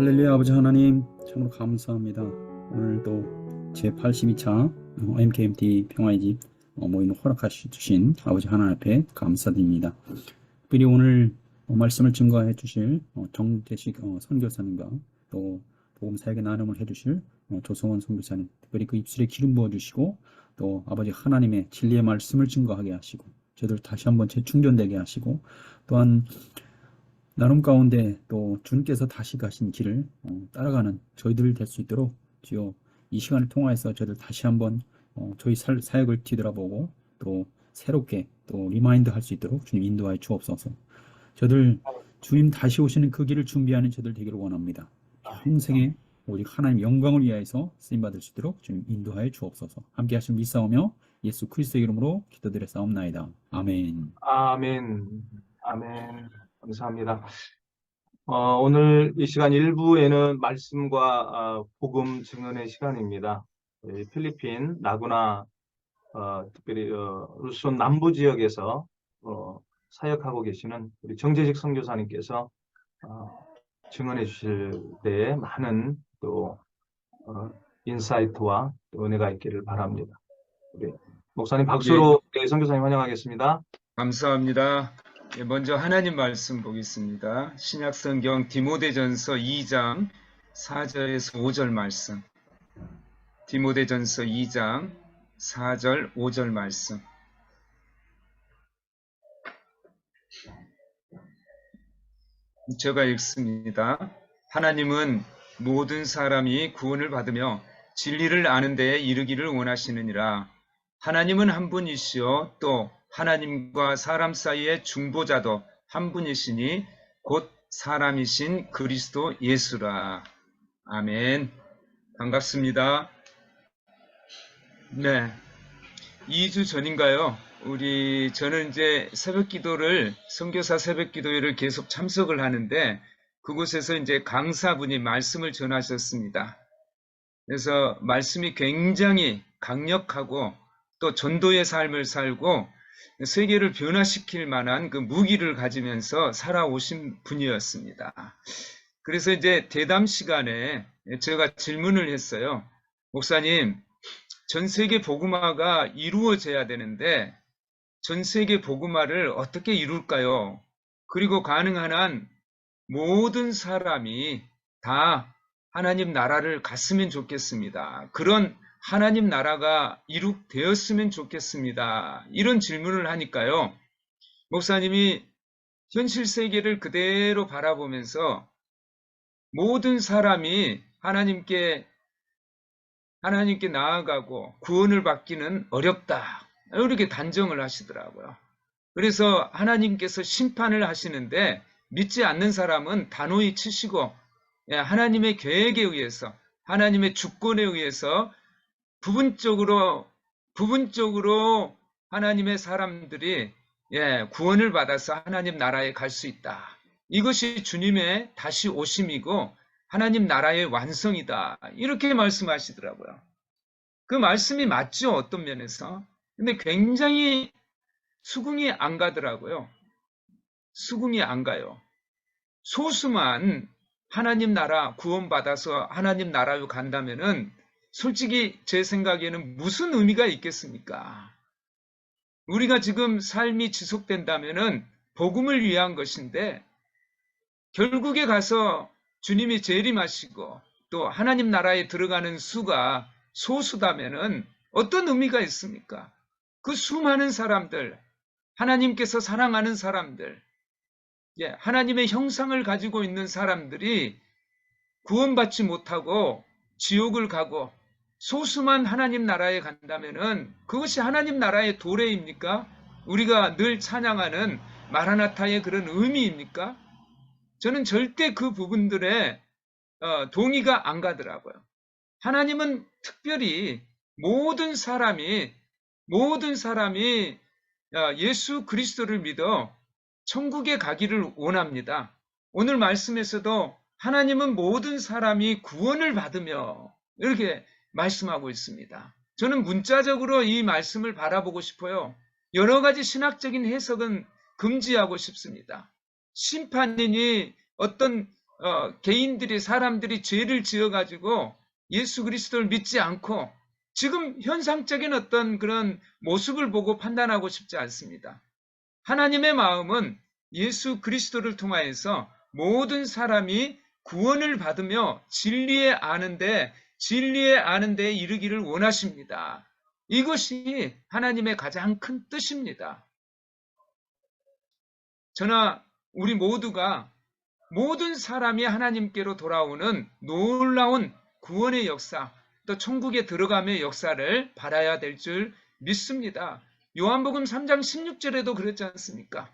할렐루야. 아버지 하나님 참으로 감사합니다. 오늘도 제82차 MKMT 평화의 집 모임을 허락하시 주신 아버지 하나님 앞에 감사드립니다. 특별히 오늘 말씀을 증거해 주실 정재식 선교사님과 또 복음 사역의 나눔을 해 주실 조성원 선교사님, 특별히 그 입술에 기름 부어 주시고 또 아버지 하나님의 진리의 말씀을 증거하게 하시고 저들 다시 한번 재충전되게 하시고, 또한 나눔 가운데 또 주님께서 다시 가신 길을 따라가는 저희들 될 수 있도록 주여 이 시간을 통하여서 저희들 다시 한번 저희 사역을 뒤돌아보고 또 새롭게 또 리마인드 할 수 있도록 주님 인도하여 주옵소서. 저들 주님 다시 오시는 그 길을 준비하는 저들 되기를 원합니다. 평생에 오직 하나님 영광을 위하여서 쓰임받을 수 있도록 주님 인도하여 주옵소서. 함께 하시면 믿사오며 예수 그리스도의 이름으로 기도드려 싸움나이다. 아멘. 아멘. 아멘. 감사합니다. 오늘 이 시간 1부에는 말씀과 복음 증언의 시간입니다. 필리핀 라구나 특별히 루손 남부 지역에서 사역하고 계시는 우리 정재식 선교사님께서 증언해 주실 때에 많은 또 인사이트와 또 은혜가 있기를 바랍니다. 우리 목사님 박수로 선교사님 환영하겠습니다. 감사합니다. 먼저 하나님 말씀 보겠습니다. 신약성경 디모데전서 2장 4절에서 5절 말씀. 디모데전서 2장 4절 5절 말씀. 제가 읽습니다. 하나님은 모든 사람이 구원을 받으며 진리를 아는 데에 이르기를 원하시느니라. 하나님은 한 분이시요 또 하나님과 사람 사이의 중보자도 한 분이시니 곧 사람이신 그리스도 예수라. 아멘. 반갑습니다. 네, 2주 전인가요? 저는 이제 새벽기도를, 선교사 새벽기도회를 계속 참석을 하는데 그곳에서 이제 강사분이 말씀을 전하셨습니다. 그래서 말씀이 굉장히 강력하고 또 전도의 삶을 살고 세계를 변화시킬 만한 그 무기를 가지면서 살아오신 분이었습니다. 그래서 이제 대담 시간에 제가 질문을 했어요. 목사님, 전 세계 복음화가 이루어져야 되는데 전 세계 복음화를 어떻게 이룰까요? 그리고 가능한 한 모든 사람이 다 하나님 나라를 갔으면 좋겠습니다. 그런 하나님 나라가 이룩되었으면 좋겠습니다. 이런 질문을 하니까요. 목사님이 현실 세계를 그대로 바라보면서 모든 사람이 하나님께 나아가고 구원을 받기는 어렵다. 이렇게 단정을 하시더라고요. 그래서 하나님께서 심판을 하시는데 믿지 않는 사람은 단호히 치시고 하나님의 계획에 의해서, 하나님의 주권에 의해서 부분적으로 하나님의 사람들이 구원을 받아서 하나님 나라에 갈 수 있다. 이것이 주님의 다시 오심이고 하나님 나라의 완성이다. 이렇게 말씀하시더라고요. 그 말씀이 맞죠, 어떤 면에서. 근데 굉장히 수긍이 안 가더라고요. 수긍이 안 가요. 소수만 하나님 나라 구원받아서 하나님 나라로 간다면은 솔직히 제 생각에는 무슨 의미가 있겠습니까? 우리가 지금 삶이 지속된다면은 복음을 위한 것인데 결국에 가서 주님이 재림하시고 또 하나님 나라에 들어가는 수가 소수다면은 어떤 의미가 있습니까? 그 수많은 사람들, 하나님께서 사랑하는 사람들, 하나님의 형상을 가지고 있는 사람들이 구원받지 못하고 지옥을 가고 소수만 하나님 나라에 간다면은 그것이 하나님 나라의 도래입니까? 우리가 늘 찬양하는 마라나타의 그런 의미입니까? 저는 절대 그 부분들에 동의가 안 가더라고요. 하나님은 특별히 모든 사람이 예수 그리스도를 믿어 천국에 가기를 원합니다. 오늘 말씀에서도 하나님은 모든 사람이 구원을 받으며 이렇게 말씀하고 있습니다. 저는 문자적으로 이 말씀을 바라보고 싶어요. 여러 가지 신학적인 해석은 금지하고 싶습니다. 심판이니 어떤 개인들이 사람들이 죄를 지어가지고 예수 그리스도를 믿지 않고 지금 현상적인 어떤 그런 모습을 보고 판단하고 싶지 않습니다. 하나님의 마음은 예수 그리스도를 통하여서 모든 사람이 구원을 받으며 진리에 아는 데 이르기를 원하십니다. 이것이 하나님의 가장 큰 뜻입니다. 저나 우리 모두가 모든 사람이 하나님께로 돌아오는 놀라운 구원의 역사, 또 천국에 들어감의 역사를 바라야 될 줄 믿습니다. 요한복음 3장 16절에도 그랬지 않습니까?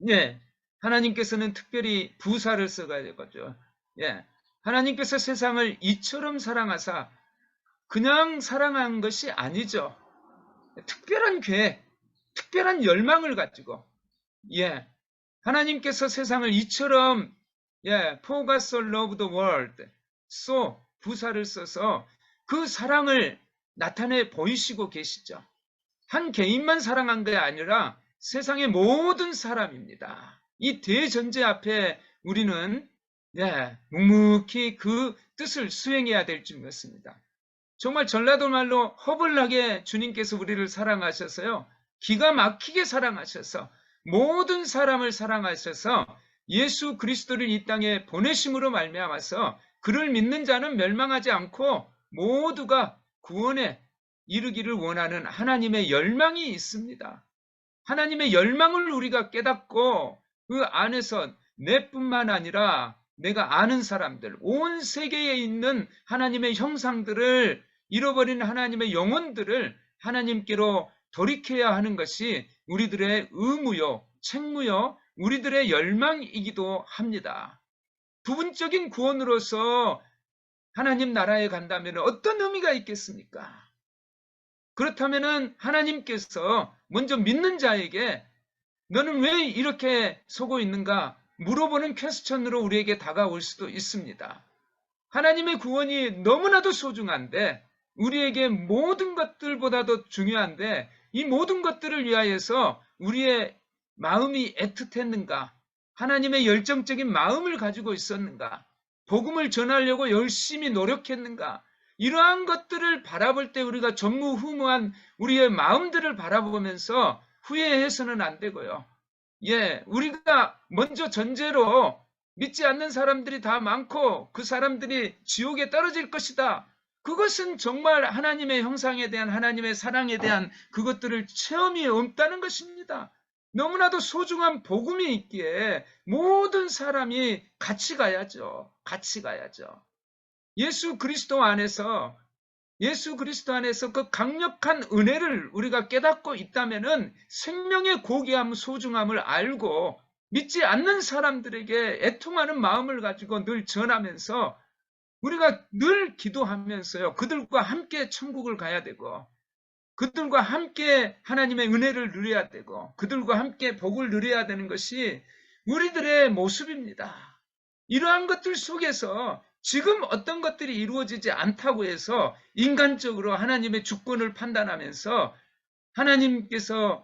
예, 하나님께서는 특별히 부사를 써가지고, 예, 하나님께서 세상을 이처럼 사랑하사 그냥 사랑한 것이 아니죠. 특별한 계획, 특별한 열망을 가지고, 예, 하나님께서 세상을 이처럼, 예, for God so loved the world, so 부사를 써서 그 사랑을 나타내 보이시고 계시죠. 한 개인만 사랑한 게 아니라 세상의 모든 사람입니다. 이 대전제 앞에 우리는, 예, 묵묵히 그 뜻을 수행해야 될 줄 믿습니다. 정말 전라도 말로 허벌나게 주님께서 우리를 사랑하셔서요, 기가 막히게 사랑하셔서 모든 사람을 사랑하셔서 예수 그리스도를 이 땅에 보내심으로 말미암아서 그를 믿는 자는 멸망하지 않고 모두가 구원에 이르기를 원하는 하나님의 열망이 있습니다. 하나님의 열망을 우리가 깨닫고 그 안에서 내뿐만 아니라 내가 아는 사람들, 온 세계에 있는 하나님의 형상들을 잃어버린 하나님의 영혼들을 하나님께로 돌이켜야 하는 것이 우리들의 의무요, 책무요, 우리들의 열망이기도 합니다. 부분적인 구원으로서 하나님 나라에 간다면 어떤 의미가 있겠습니까? 그렇다면 하나님께서 먼저 믿는 자에게 너는 왜 이렇게 속고 있는가 물어보는 퀘스천으로 우리에게 다가올 수도 있습니다. 하나님의 구원이 너무나도 소중한데, 우리에게 모든 것들보다도 중요한데, 이 모든 것들을 위하여서 우리의 마음이 애틋했는가? 하나님의 열정적인 마음을 가지고 있었는가? 복음을 전하려고 열심히 노력했는가? 이러한 것들을 바라볼 때 우리가 전무후무한 우리의 마음들을 바라보면서 후회해서는 안 되고요. 예, 우리가 먼저 전제로 믿지 않는 사람들이 다 많고 그 사람들이 지옥에 떨어질 것이다. 그것은 정말 하나님의 형상에 대한, 하나님의 사랑에 대한 그것들을 체험이 없다는 것입니다. 너무나도 소중한 복음이 있기에 모든 사람이 같이 가야죠. 같이 가야죠. 예수 그리스도 안에서 그 강력한 은혜를 우리가 깨닫고 있다면은 생명의 고귀함, 소중함을 알고 믿지 않는 사람들에게 애통하는 마음을 가지고 늘 전하면서 우리가 늘 기도하면서요, 그들과 함께 천국을 가야 되고, 그들과 함께 하나님의 은혜를 누려야 되고, 그들과 함께 복을 누려야 되는 것이 우리들의 모습입니다. 이러한 것들 속에서 지금 어떤 것들이 이루어지지 않다고 해서 인간적으로 하나님의 주권을 판단하면서 하나님께서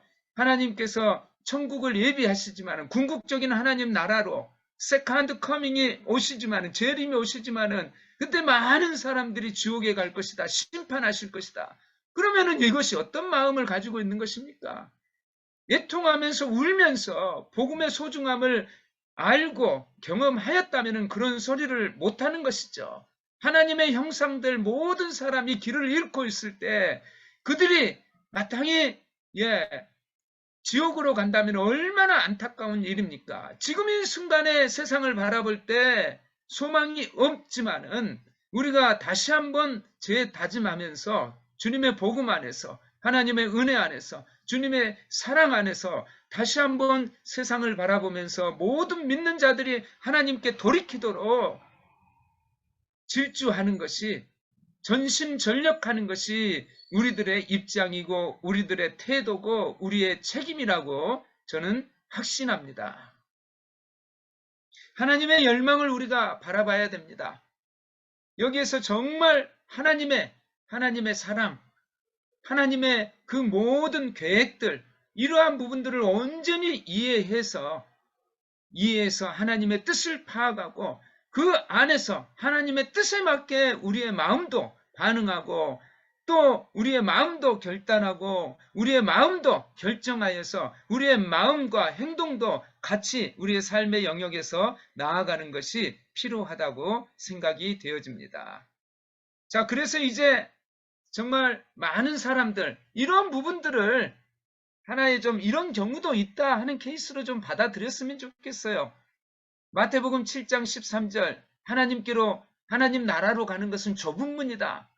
천국을 예비하시지만은, 궁극적인 하나님 나라로 세컨드 커밍이 오시지만은, 재림이 오시지만은 그때 많은 사람들이 지옥에 갈 것이다, 심판하실 것이다. 그러면은 이것이 어떤 마음을 가지고 있는 것입니까? 애통하면서 울면서 복음의 소중함을 알고 경험하였다면 그런 소리를 못하는 것이죠. 하나님의 형상들 모든 사람이 길을 잃고 있을 때 그들이 마땅히 지옥으로 간다면 얼마나 안타까운 일입니까? 지금 이 순간에 세상을 바라볼 때 소망이 없지만은 우리가 다시 한번 재다짐하면서 주님의 복음 안에서, 하나님의 은혜 안에서, 주님의 사랑 안에서 다시 한번 세상을 바라보면서 모든 믿는 자들이 하나님께 돌이키도록 질주하는 것이, 전심전력하는 것이 우리들의 입장이고 우리들의 태도고 우리의 책임이라고 저는 확신합니다. 하나님의 열망을 우리가 바라봐야 됩니다. 여기에서 정말 하나님의 사랑, 하나님의 그 모든 계획들, 이러한 부분들을 온전히 이해해서 이해해서 하나님의 뜻을 파악하고 그 안에서 하나님의 뜻에 맞게 우리의 마음도 반응하고 또 우리의 마음도 결단하고 우리의 마음도 결정하여서 우리의 마음과 행동도 같이 우리의 삶의 영역에서 나아가는 것이 필요하다고 생각이 되어집니다. 자, 그래서 이제 정말 많은 사람들 이런 부분들을 하나의 좀 이런 경우도 있다 하는 케이스로 좀 받아들였으면 좋겠어요. 마태복음 7장 13절 하나님께로 하나님 나라로 가는 것은 좁은 문이다.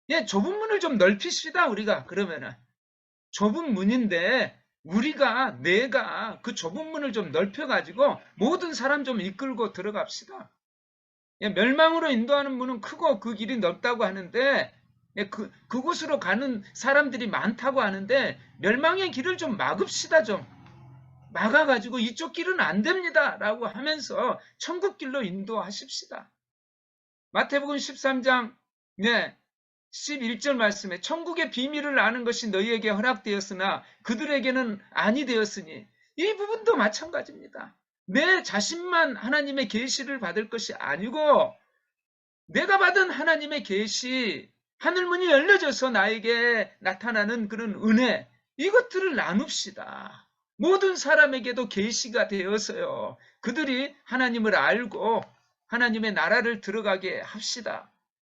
예, 좁은 문을 좀 넓히시다 우리가. 그러면은 좁은 문인데 내가 그 좁은 문을 좀 넓혀가지고 모든 사람 좀 이끌고 들어갑시다. 예, 멸망으로 인도하는 문은 크고 그 길이 넓다고 하는데 예, 그곳으로 가는 사람들이 많다고 하는데 멸망의 길을 좀 막읍시다. 좀 막아가지고 이쪽 길은 안 됩니다 라고 하면서 천국 길로 인도하십시다. 마태복음 13장 11절 말씀에 천국의 비밀을 아는 것이 너희에게 허락되었으나 그들에게는 아니 되었으니 이 부분도 마찬가지입니다. 내 자신만 하나님의 계시를 받을 것이 아니고 내가 받은 하나님의 계시, 하늘문이 열려져서 나에게 나타나는 그런 은혜, 이것들을 나눕시다. 모든 사람에게도 계시가 되어서요. 그들이 하나님을 알고 하나님의 나라를 들어가게 합시다.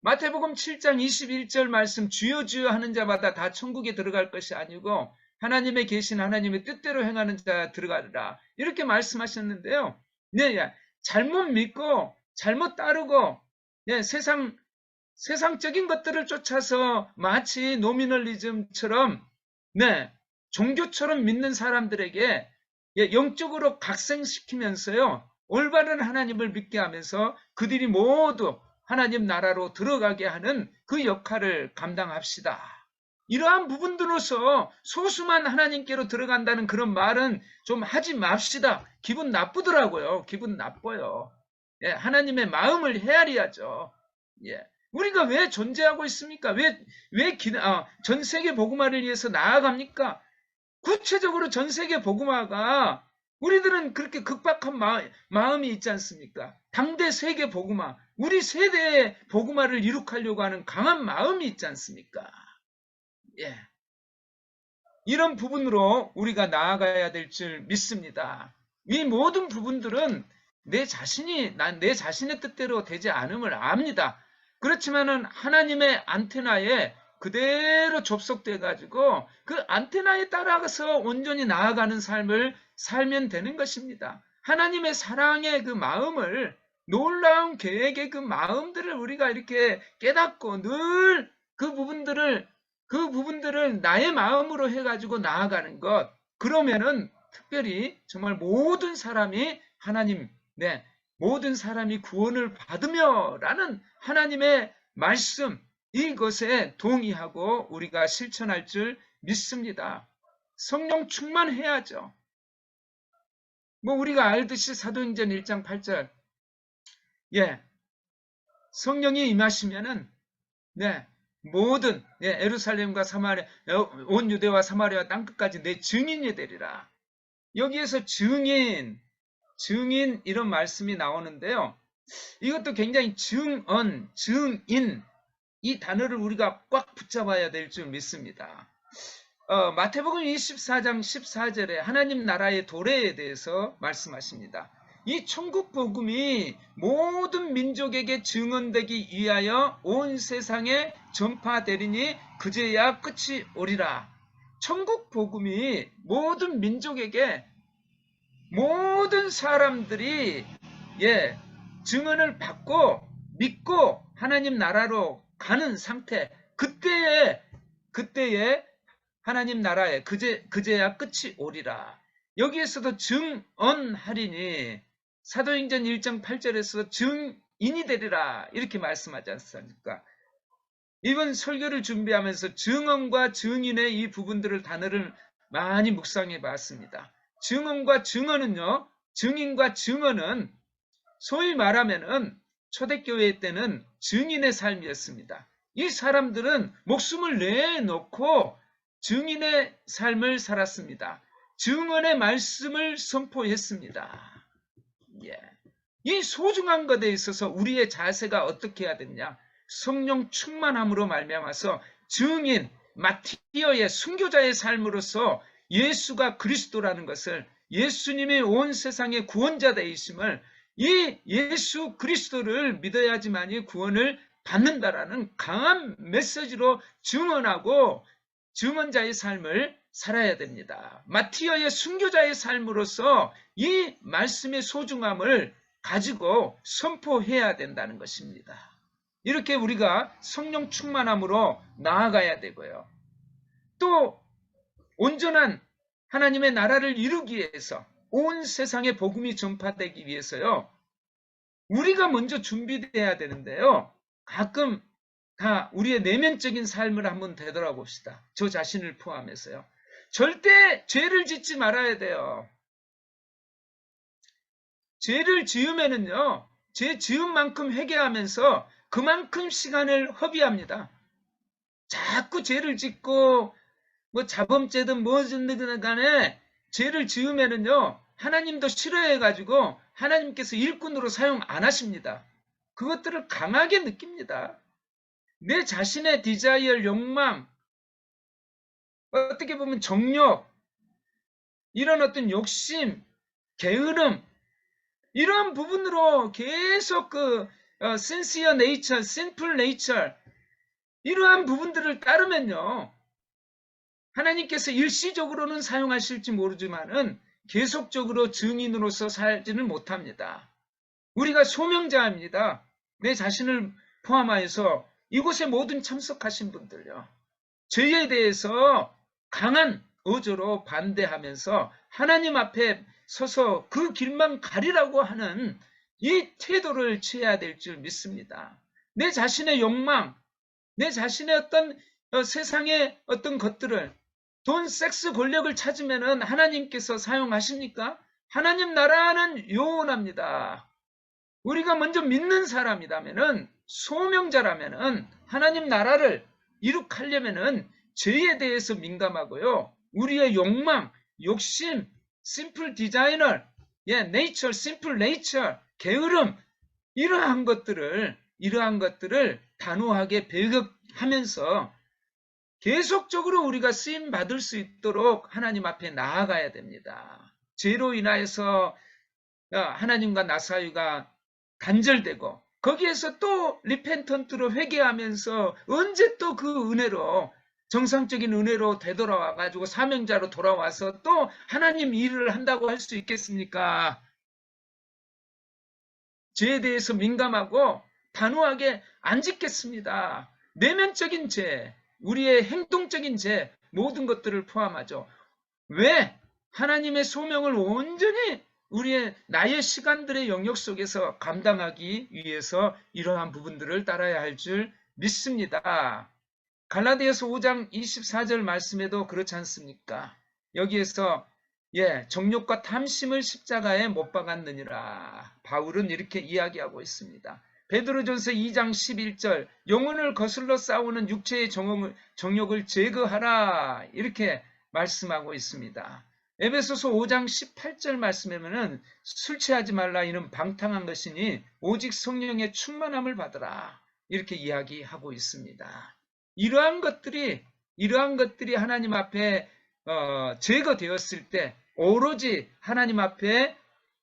마태복음 7장 21절 말씀 주여 주여 하는 자마다 다 천국에 들어갈 것이 아니고 하나님의 계신 하나님의 뜻대로 행하는 자 들어가리라. 이렇게 말씀하셨는데요. 네, 잘못 믿고 잘못 따르고 세상적인 것들을 쫓아서 마치 노미널리즘처럼 종교처럼 믿는 사람들에게 영적으로 각성시키면서요. 올바른 하나님을 믿게 하면서 그들이 모두 하나님 나라로 들어가게 하는 그 역할을 감당합시다. 이러한 부분들로서 소수만 하나님께로 들어간다는 그런 말은 좀 하지 맙시다. 기분 나쁘더라고요. 기분 나빠요. 하나님의 마음을 헤아려야죠. 우리가 왜 존재하고 있습니까? 왜 전 세계 복음화를 위해서 나아갑니까? 구체적으로 전 세계 복음화가 우리들은 그렇게 급박한 마음이 있지 않습니까? 당대 세계 복음화, 우리 세대의 복음화를 이룩하려고 하는 강한 마음이 있지 않습니까? 이런 부분으로 우리가 나아가야 될 줄 믿습니다. 이 모든 부분들은 내 자신의 뜻대로 되지 않음을 압니다. 그렇지만은 하나님의 안테나에 그대로 접속돼 가지고 그 안테나에 따라서 온전히 나아가는 삶을 살면 되는 것입니다. 하나님의 사랑의 그 마음을, 놀라운 계획의 그 마음들을 우리가 이렇게 깨닫고 늘 그 부분들을 나의 마음으로 해가지고 나아가는 것. 그러면은 특별히 정말 모든 사람이 모든 사람이 구원을 받으며 라는 하나님의 말씀, 이것에 동의하고 우리가 실천할 줄 믿습니다. 성령 충만해야죠. 우리가 알듯이 사도행전 1장 8절 성령이 임하시면은 모든 예루살렘과 사마리아 온 유대와 사마리아 땅끝까지 내 증인이 되리라. 여기에서 증인 이런 말씀이 나오는데요. 이것도 굉장히 증언, 증인 이 단어를 우리가 꽉 붙잡아야 될 줄 믿습니다. 마태복음 24장 14절에 하나님 나라의 도래에 대해서 말씀하십니다. 이 천국 복음이 모든 민족에게 증언되기 위하여 온 세상에 전파되리니 그제야 끝이 오리라. 천국 복음이 모든 민족에게, 모든 사람들이 증언을 받고 믿고 하나님 나라로 가는 상태, 그때에 하나님 나라에 그제야 끝이 오리라. 여기에서도 증언하리니 사도행전 1장 8절에서 증인이 되리라 이렇게 말씀하지 않습니까? 이번 설교를 준비하면서 증언과 증인의 이 부분들을 단어를 많이 묵상해 봤습니다. 증언과 증언은요, 증인과 증언은 소위 말하면은 초대교회 때는 증인의 삶이었습니다. 이 사람들은 목숨을 내놓고 증인의 삶을 살았습니다. 증언의 말씀을 선포했습니다. 예. 이 소중한 것에 있어서 우리의 자세가 어떻게 해야 되느냐? 성령 충만함으로 말미암아서 증인, 마티어의 순교자의 삶으로서 예수가 그리스도라는 것을, 예수님이 온 세상의 구원자 되심을, 이 예수 그리스도를 믿어야지만이 구원을 받는다라는 강한 메시지로 증언하고 증언자의 삶을 살아야 됩니다. 마티어의 순교자의 삶으로서 이 말씀의 소중함을 가지고 선포해야 된다는 것입니다. 이렇게 우리가 성령 충만함으로 나아가야 되고요. 또 온전한 하나님의 나라를 이루기 위해서, 온 세상에 복음이 전파되기 위해서요, 우리가 먼저 준비돼야 되는데요. 가끔 다 우리의 내면적인 삶을 한번 되돌아봅시다. 저 자신을 포함해서요. 절대 죄를 짓지 말아야 돼요. 죄를 지으면은요, 죄 지은 만큼 회개하면서 그만큼 시간을 허비합니다. 자꾸 죄를 짓고 뭐 자범죄든 뭐든 간에 죄를 지으면은요, 하나님도 싫어해가지고 하나님께서 일꾼으로 사용 안 하십니다. 그것들을 강하게 느낍니다. 내 자신의 디자이어, 욕망, 어떻게 보면 정욕, 이런 어떤 욕심, 게으름, 이런 부분으로 계속 sincere nature, sinful nature, 이러한 부분들을 따르면요, 하나님께서 일시적으로는 사용하실지 모르지만은 계속적으로 증인으로서 살지는 못합니다. 우리가 소명자입니다. 내 자신을 포함하여서 이곳에 모든 참석하신 분들요, 죄에 대해서 강한 어조로 반대하면서 하나님 앞에 서서 그 길만 가리라고 하는 이 태도를 취해야 될 줄 믿습니다. 내 자신의 욕망, 내 자신의 어떤 세상의 어떤 것들을, 돈, 섹스, 권력을 찾으면은 하나님께서 사용하십니까? 하나님 나라는 요원합니다. 우리가 먼저 믿는 사람이라면은, 소명자라면은, 하나님 나라를 이룩하려면은 죄에 대해서 민감하고요, 우리의 욕망, 욕심, 심플 디자이너, 네이처, 심플 네이처, 게으름, 이러한 것들을 단호하게 배격하면서 계속적으로 우리가 쓰임 받을 수 있도록 하나님 앞에 나아가야 됩니다. 죄로 인하여서 하나님과 나 사이가 단절되고, 거기에서 또 리펜턴트로 회개하면서 언제 또 그 은혜로, 정상적인 은혜로 되돌아와 가지고 사명자로 돌아와서 또 하나님 일을 한다고 할 수 있겠습니까? 죄에 대해서 민감하고 단호하게 안 짓겠습니다. 내면적인 죄, 우리의 행동적인 죄, 모든 것들을 포함하죠. 왜? 하나님의 소명을 온전히 나의 시간들의 영역 속에서 감당하기 위해서 이러한 부분들을 따라야 할 줄 믿습니다. 갈라디아서 5장 24절 말씀에도 그렇지 않습니까? 여기에서 정욕과 탐심을 십자가에 못 박았느니라. 바울은 이렇게 이야기하고 있습니다. 베드로전서 2장 11절, 영혼을 거슬러 싸우는 육체의 정욕을 제거하라, 이렇게 말씀하고 있습니다. 에베소서 5장 18절 말씀에는 술 취하지 말라, 이는 방탕한 것이니 오직 성령의 충만함을 받으라, 이렇게 이야기하고 있습니다. 이러한 것들이 하나님 앞에 제거되었을 때, 오로지 하나님 앞에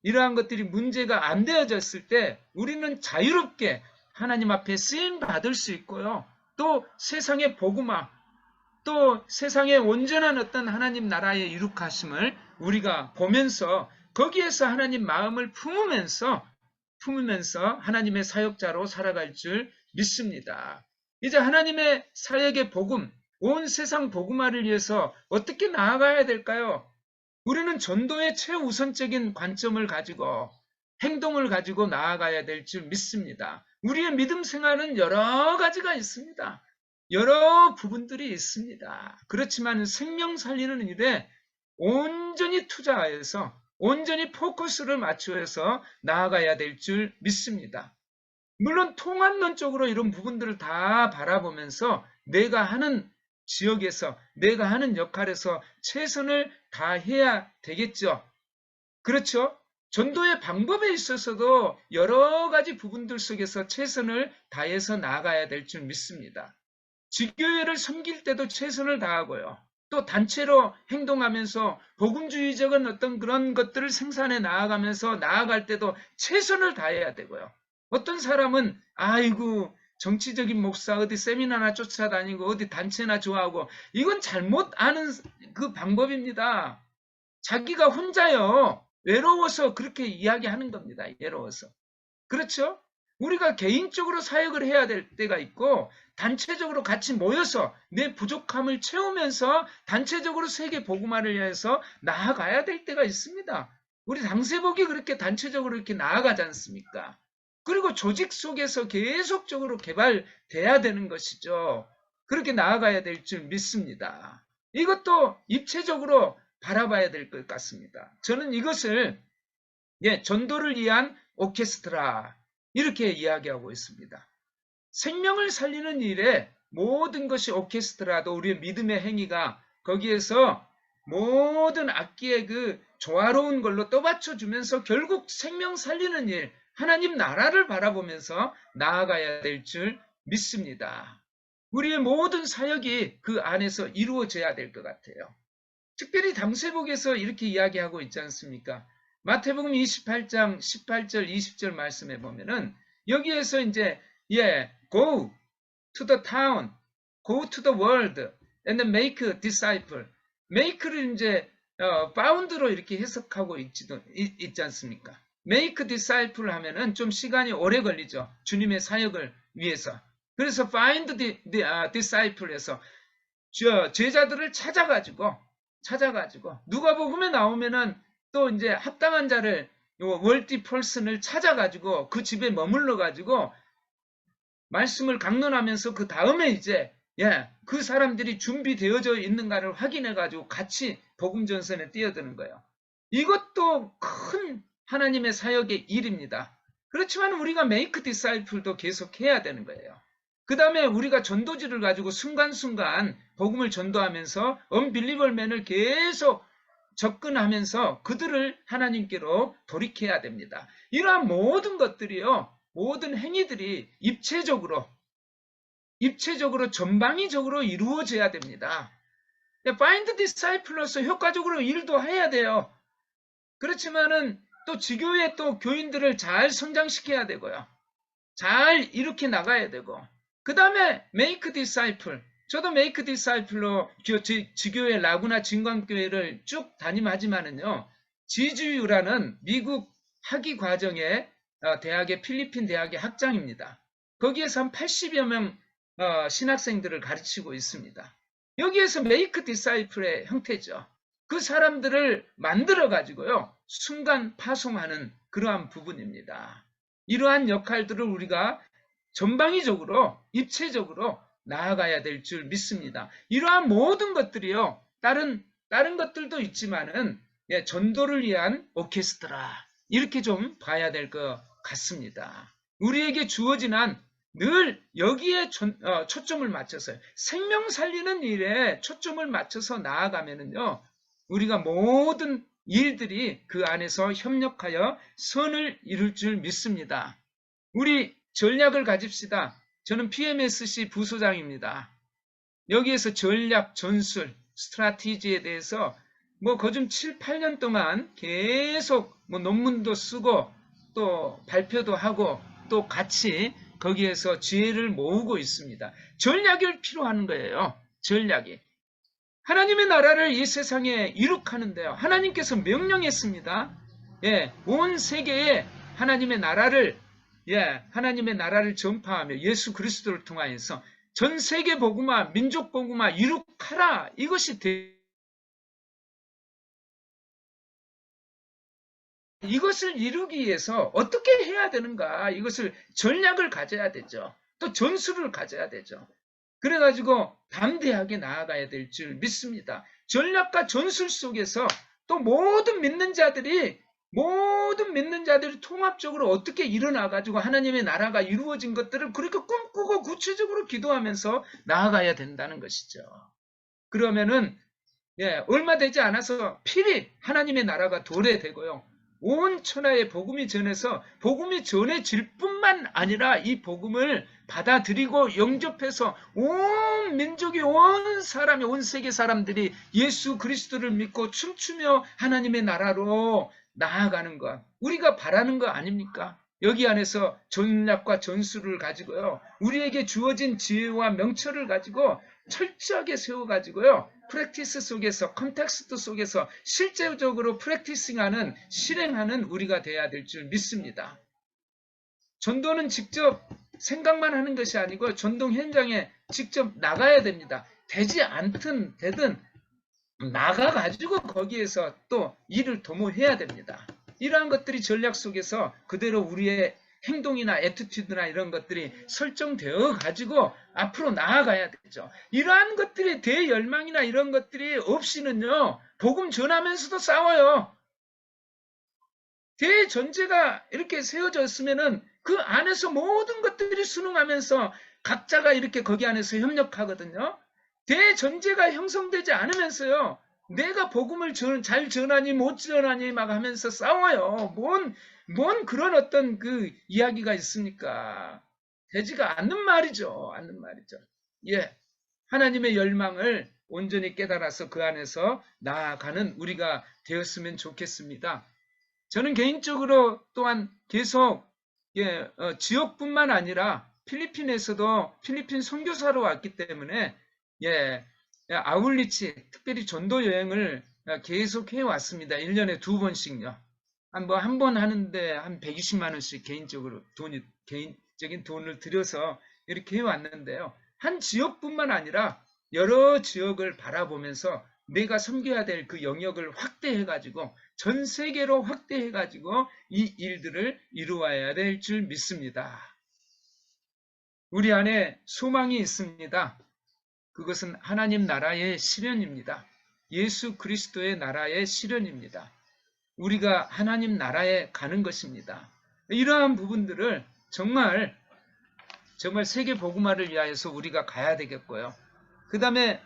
이러한 것들이 문제가 안 되어졌을 때 우리는 자유롭게 하나님 앞에 쓰임 받을 수 있고요, 또 세상의 복음화, 또 세상의 온전한 어떤 하나님 나라의 이룩하심을 우리가 보면서 거기에서 하나님 마음을 품으면서 하나님의 사역자로 살아갈 줄 믿습니다. 이제 하나님의 사역의 복음, 온 세상 복음화를 위해서 어떻게 나아가야 될까요? 우리는 전도의 최우선적인 관점을 가지고, 행동을 가지고 나아가야 될 줄 믿습니다. 우리의 믿음 생활은 여러 가지가 있습니다. 여러 부분들이 있습니다. 그렇지만 생명 살리는 일에 온전히 투자하여서, 온전히 포커스를 맞추어서 나아가야 될 줄 믿습니다. 물론 통합론적으로 이런 부분들을 다 바라보면서 내가 하는 지역에서, 내가 하는 역할에서 최선을 다해야 되겠죠. 그렇죠? 전도의 방법에 있어서도 여러 가지 부분들 속에서 최선을 다해서 나아가야 될 줄 믿습니다. 지교회를 섬길 때도 최선을 다하고요. 또 단체로 행동하면서 복음주의적인 어떤 그런 것들을 생산해 나아가면서 나아갈 때도 최선을 다해야 되고요. 어떤 사람은 아이고 정치적인 목사 어디 세미나나 쫓아다니고 어디 단체나 좋아하고 이건 잘못 아는 그 방법입니다. 자기가 혼자요. 외로워서 그렇게 이야기하는 겁니다. 외로워서. 그렇죠? 우리가 개인적으로 사역을 해야 될 때가 있고 단체적으로 같이 모여서 내 부족함을 채우면서 단체적으로 세계 복음화를 위해서 나아가야 될 때가 있습니다. 우리 당세복이 그렇게 단체적으로 이렇게 나아가지 않습니까? 그리고 조직 속에서 계속적으로 개발돼야 되는 것이죠. 그렇게 나아가야 될 줄 믿습니다. 이것도 입체적으로 바라봐야 될 것 같습니다. 저는 이것을 전도를 위한 오케스트라 이렇게 이야기하고 있습니다. 생명을 살리는 일에 모든 것이 오케스트라도 우리의 믿음의 행위가 거기에서 모든 악기의 그 조화로운 걸로 떠받쳐주면서 결국 생명 살리는 일, 하나님 나라를 바라보면서 나아가야 될 줄 믿습니다. 우리의 모든 사역이 그 안에서 이루어져야 될 것 같아요. 특별히 당세복에서 이렇게 이야기하고 있지 않습니까? 마태복음 28장 18절 20절 말씀에 보면은 여기에서 이제 go to the town, go to the world and make disciple. make를 이제 found로 이렇게 해석하고 있지 않습니까? make disciple 하면은 좀 시간이 오래 걸리죠. 주님의 사역을 위해서. 그래서 find the disciple에서 제자들을 찾아가지고 누가복음에 나오면은 또 이제 합당한 자를 월디 펄슨을 찾아가지고 그 집에 머물러 가지고 말씀을 강론하면서 그 다음에 이제 그 사람들이 준비되어져 있는가를 확인해 가지고 같이 복음 전선에 뛰어드는 거예요. 이것도 큰 하나님의 사역의 일입니다. 그렇지만 우리가 메이크 디사이플도 계속 해야 되는 거예요. 그 다음에 우리가 전도지를 가지고 순간순간 복음을 전도하면서 언빌리벌맨을 계속 접근하면서 그들을 하나님께로 돌이켜야 됩니다. 이러한 모든 것들이요, 모든 행위들이 입체적으로 전방위적으로 이루어져야 됩니다. Find disciple로서 효과적으로 일도 해야 돼요. 그렇지만은 또 지교회 또 교인들을 잘 성장시켜야 되고요. 잘 이렇게 나가야 되고 그 다음에 make disciple. 저도 make disciple로 지교회 라구나 진광교회를 쭉 담임하지만은요. 지주유라는 미국 학위 과정의 대학의 필리핀 대학의 학장입니다. 거기에서 한 80여 명 신학생들을 가르치고 있습니다. 여기에서 make disciple의 형태죠. 그 사람들을 만들어 가지고요. 순간 파송하는 그러한 부분입니다. 이러한 역할들을 우리가 전방위적으로 입체적으로 나아가야 될 줄 믿습니다. 이러한 모든 것들이요. 다른 것들도 있지만은 전도를 위한 오케스트라 이렇게 좀 봐야 될 것 같습니다. 우리에게 주어진 한 늘 여기에 초점을 맞춰서요. 생명 살리는 일에 초점을 맞춰서 나아가면은요. 우리가 모든 일들이 그 안에서 협력하여 선을 이룰 줄 믿습니다. 우리 전략을 가집시다. 저는 PMSC 부소장입니다. 여기에서 전략, 전술, 스트라티지에 대해서 거좀 7, 8년 동안 계속 논문도 쓰고 또 발표도 하고 또 같이 거기에서 지혜를 모으고 있습니다. 전략이 필요한 거예요. 전략이. 하나님의 나라를 이 세상에 이룩하는데요. 하나님께서 명령했습니다. 온 세계에 하나님의 나라를 전파하며 예수 그리스도를 통하여서 전 세계 복음화, 민족 복음화 이룩하라. 이것이 이것을 이루기 위해서 어떻게 해야 되는가? 이것을 전략을 가져야 되죠. 또 전술을 가져야 되죠. 그래가지고 담대하게 나아가야 될 줄 믿습니다. 전략과 전술 속에서 또 모든 믿는 자들이 통합적으로 어떻게 일어나가지고 하나님의 나라가 이루어진 것들을 그렇게 꿈꾸고 구체적으로 기도하면서 나아가야 된다는 것이죠. 그러면은 얼마 되지 않아서 필히 하나님의 나라가 도래되고요. 온 천하에 복음이 전해서 복음이 전해질 뿐만 아니라 이 복음을 받아들이고 영접해서 온 민족이, 온 사람이, 온 세계 사람들이 예수 그리스도를 믿고 춤추며 하나님의 나라로 나아가는 것, 우리가 바라는 거 아닙니까? 여기 안에서 전략과 전술을 가지고요, 우리에게 주어진 지혜와 명철을 가지고 철저하게 세워가지고요, 프랙티스 속에서, 컨텍스트 속에서 실제적으로 프랙티싱하는, 실행하는 우리가 돼야 될 줄 믿습니다. 전도는 직접 생각만 하는 것이 아니고 전도 현장에 직접 나가야 됩니다. 되지 않든 되든 나가가지고 거기에서 또 일을 도모해야 됩니다. 이러한 것들이 전략 속에서 그대로 우리의 행동이나 애티튜드나 이런 것들이 설정되어 가지고 앞으로 나아가야 되죠. 이러한 것들이 대열망이나 이런 것들이 없이는요, 복음 전하면서도 싸워요. 대전제가 이렇게 세워졌으면은 그 안에서 모든 것들이 순응하면서 각자가 이렇게 거기 안에서 협력하거든요. 대전제가 형성되지 않으면서요, 내가 복음을 잘 전하니 못 전하니 막 하면서 싸워요. 뭔 그런 어떤 그 이야기가 있습니까? 되지가 않는 말이죠. 않는 말이죠. 예. 하나님의 열망을 온전히 깨달아서 그 안에서 나아가는 우리가 되었으면 좋겠습니다. 저는 개인적으로 또한 계속 지역뿐만 아니라 필리핀에서도 필리핀 선교사로 왔기 때문에 아울리치 특별히 전도 여행을 계속 해왔습니다. 1년에 2번씩요. 한 번 하는데 한 120만 원씩 개인적인 돈을 들여서 이렇게 해왔는데요. 한 지역뿐만 아니라 여러 지역을 바라보면서 내가 섬겨야 될 그 영역을 확대해가지고 전 세계로 확대해가지고 이 일들을 이루어야 될 줄 믿습니다. 우리 안에 소망이 있습니다. 그것은 하나님 나라의 실현입니다. 예수 그리스도의 나라의 실현입니다. 우리가 하나님 나라에 가는 것입니다. 이러한 부분들을 정말 세계 복음화를 위하여서 우리가 가야 되겠고요. 그 다음에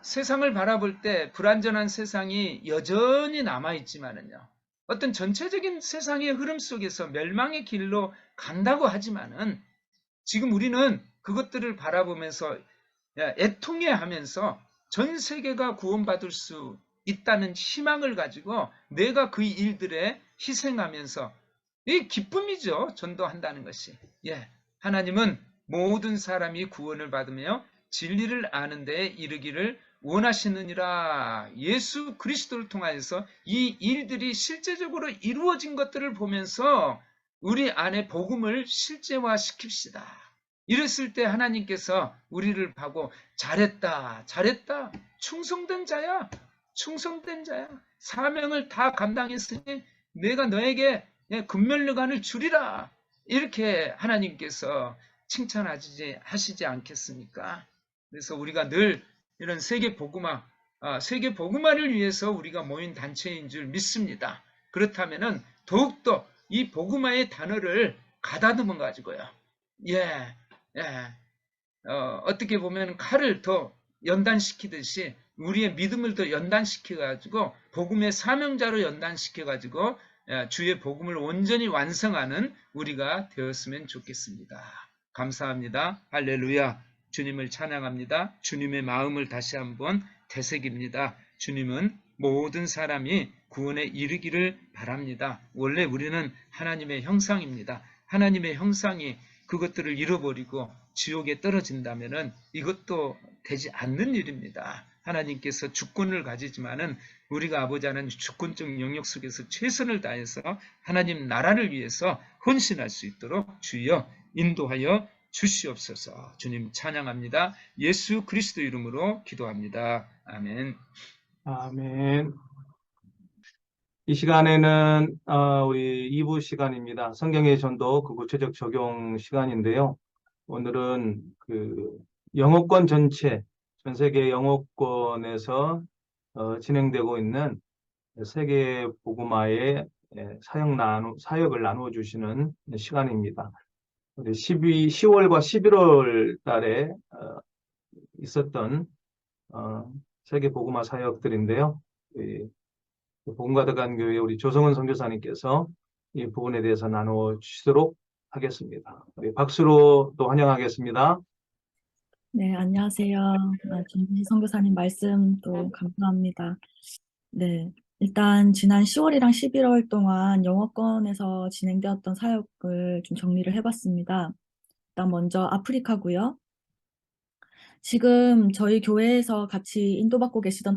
세상을 바라볼 때 불완전한 세상이 여전히 남아있지만은요, 어떤 전체적인 세상의 흐름 속에서 멸망의 길로 간다고 하지만은 지금 우리는 그것들을 바라보면서 애통해하면서 전 세계가 구원받을 수 있다는 희망을 가지고 내가 그 일들에 희생하면서, 이 기쁨이죠. 전도한다는 것이. 하나님은 모든 사람이 구원을 받으며 진리를 아는 데에 이르기를 원하시느니라. 예수 그리스도를 통하여서 이 일들이 실제적으로 이루어진 것들을 보면서 우리 안에 복음을 실제화시킵시다. 이랬을 때 하나님께서 우리를 보고 잘했다, 잘했다, 충성된 자야, 충성된 자야, 사명을 다 감당했으니 내가 너에게 금면류관을 주리라, 이렇게 하나님께서 칭찬하시지 않겠습니까? 그래서 우리가 늘 이런 세계 복음화를 위해서 우리가 모인 단체인 줄 믿습니다. 그렇다면은 더욱더 이 복음화의 단어를 가다듬어 가지고요. 어떻게 보면 칼을 더 연단시키듯이 우리의 믿음을 더 연단시켜가지고 복음의 사명자로 연단시켜가지고 주의 복음을 온전히 완성하는 우리가 되었으면 좋겠습니다. 감사합니다. 할렐루야. 주님을 찬양합니다. 주님의 마음을 다시 한번 되새깁니다. 주님은 모든 사람이 구원에 이르기를 바랍니다. 원래 우리는 하나님의 형상입니다. 하나님의 형상이 그것들을 잃어버리고 지옥에 떨어진다면은 이것도 되지 않는 일입니다. 하나님께서 주권을 가지지만은 우리가 아버지 하나님 주권적 영역 속에서 최선을 다해서 하나님 나라를 위해서 헌신할 수 있도록 주여 인도하여 주시옵소서. 주님 찬양합니다. 예수 그리스도 이름으로 기도합니다. 아멘. 아멘. 이 시간에는 우리 2부 시간입니다. 성경의 전도 그 구체적 적용 시간인데요. 오늘은 그 영어권 전체, 전 세계 영어권에서 진행되고 있는 세계 복음화의 사역을 나누어 주시는 시간입니다. 우리 10월과 11월 달에 있었던 세계 복음화 사역들인데요. 복음 가득한 교회 우리 조성은 선교사님께서 이 부분에 대해서 나누어 주시도록 하겠습니다. 우리 박수로 또 환영하겠습니다. 네, 안녕하세요. 김진희 선교사님 말씀 또 감사합니다. 네, 일단 지난 10월이랑 11월 동안 영어권에서 진행되었던 사역을 좀 정리를 해봤습니다. 일단 먼저 아프리카고요. 지금 저희 교회에서 같이 인도받고 계시던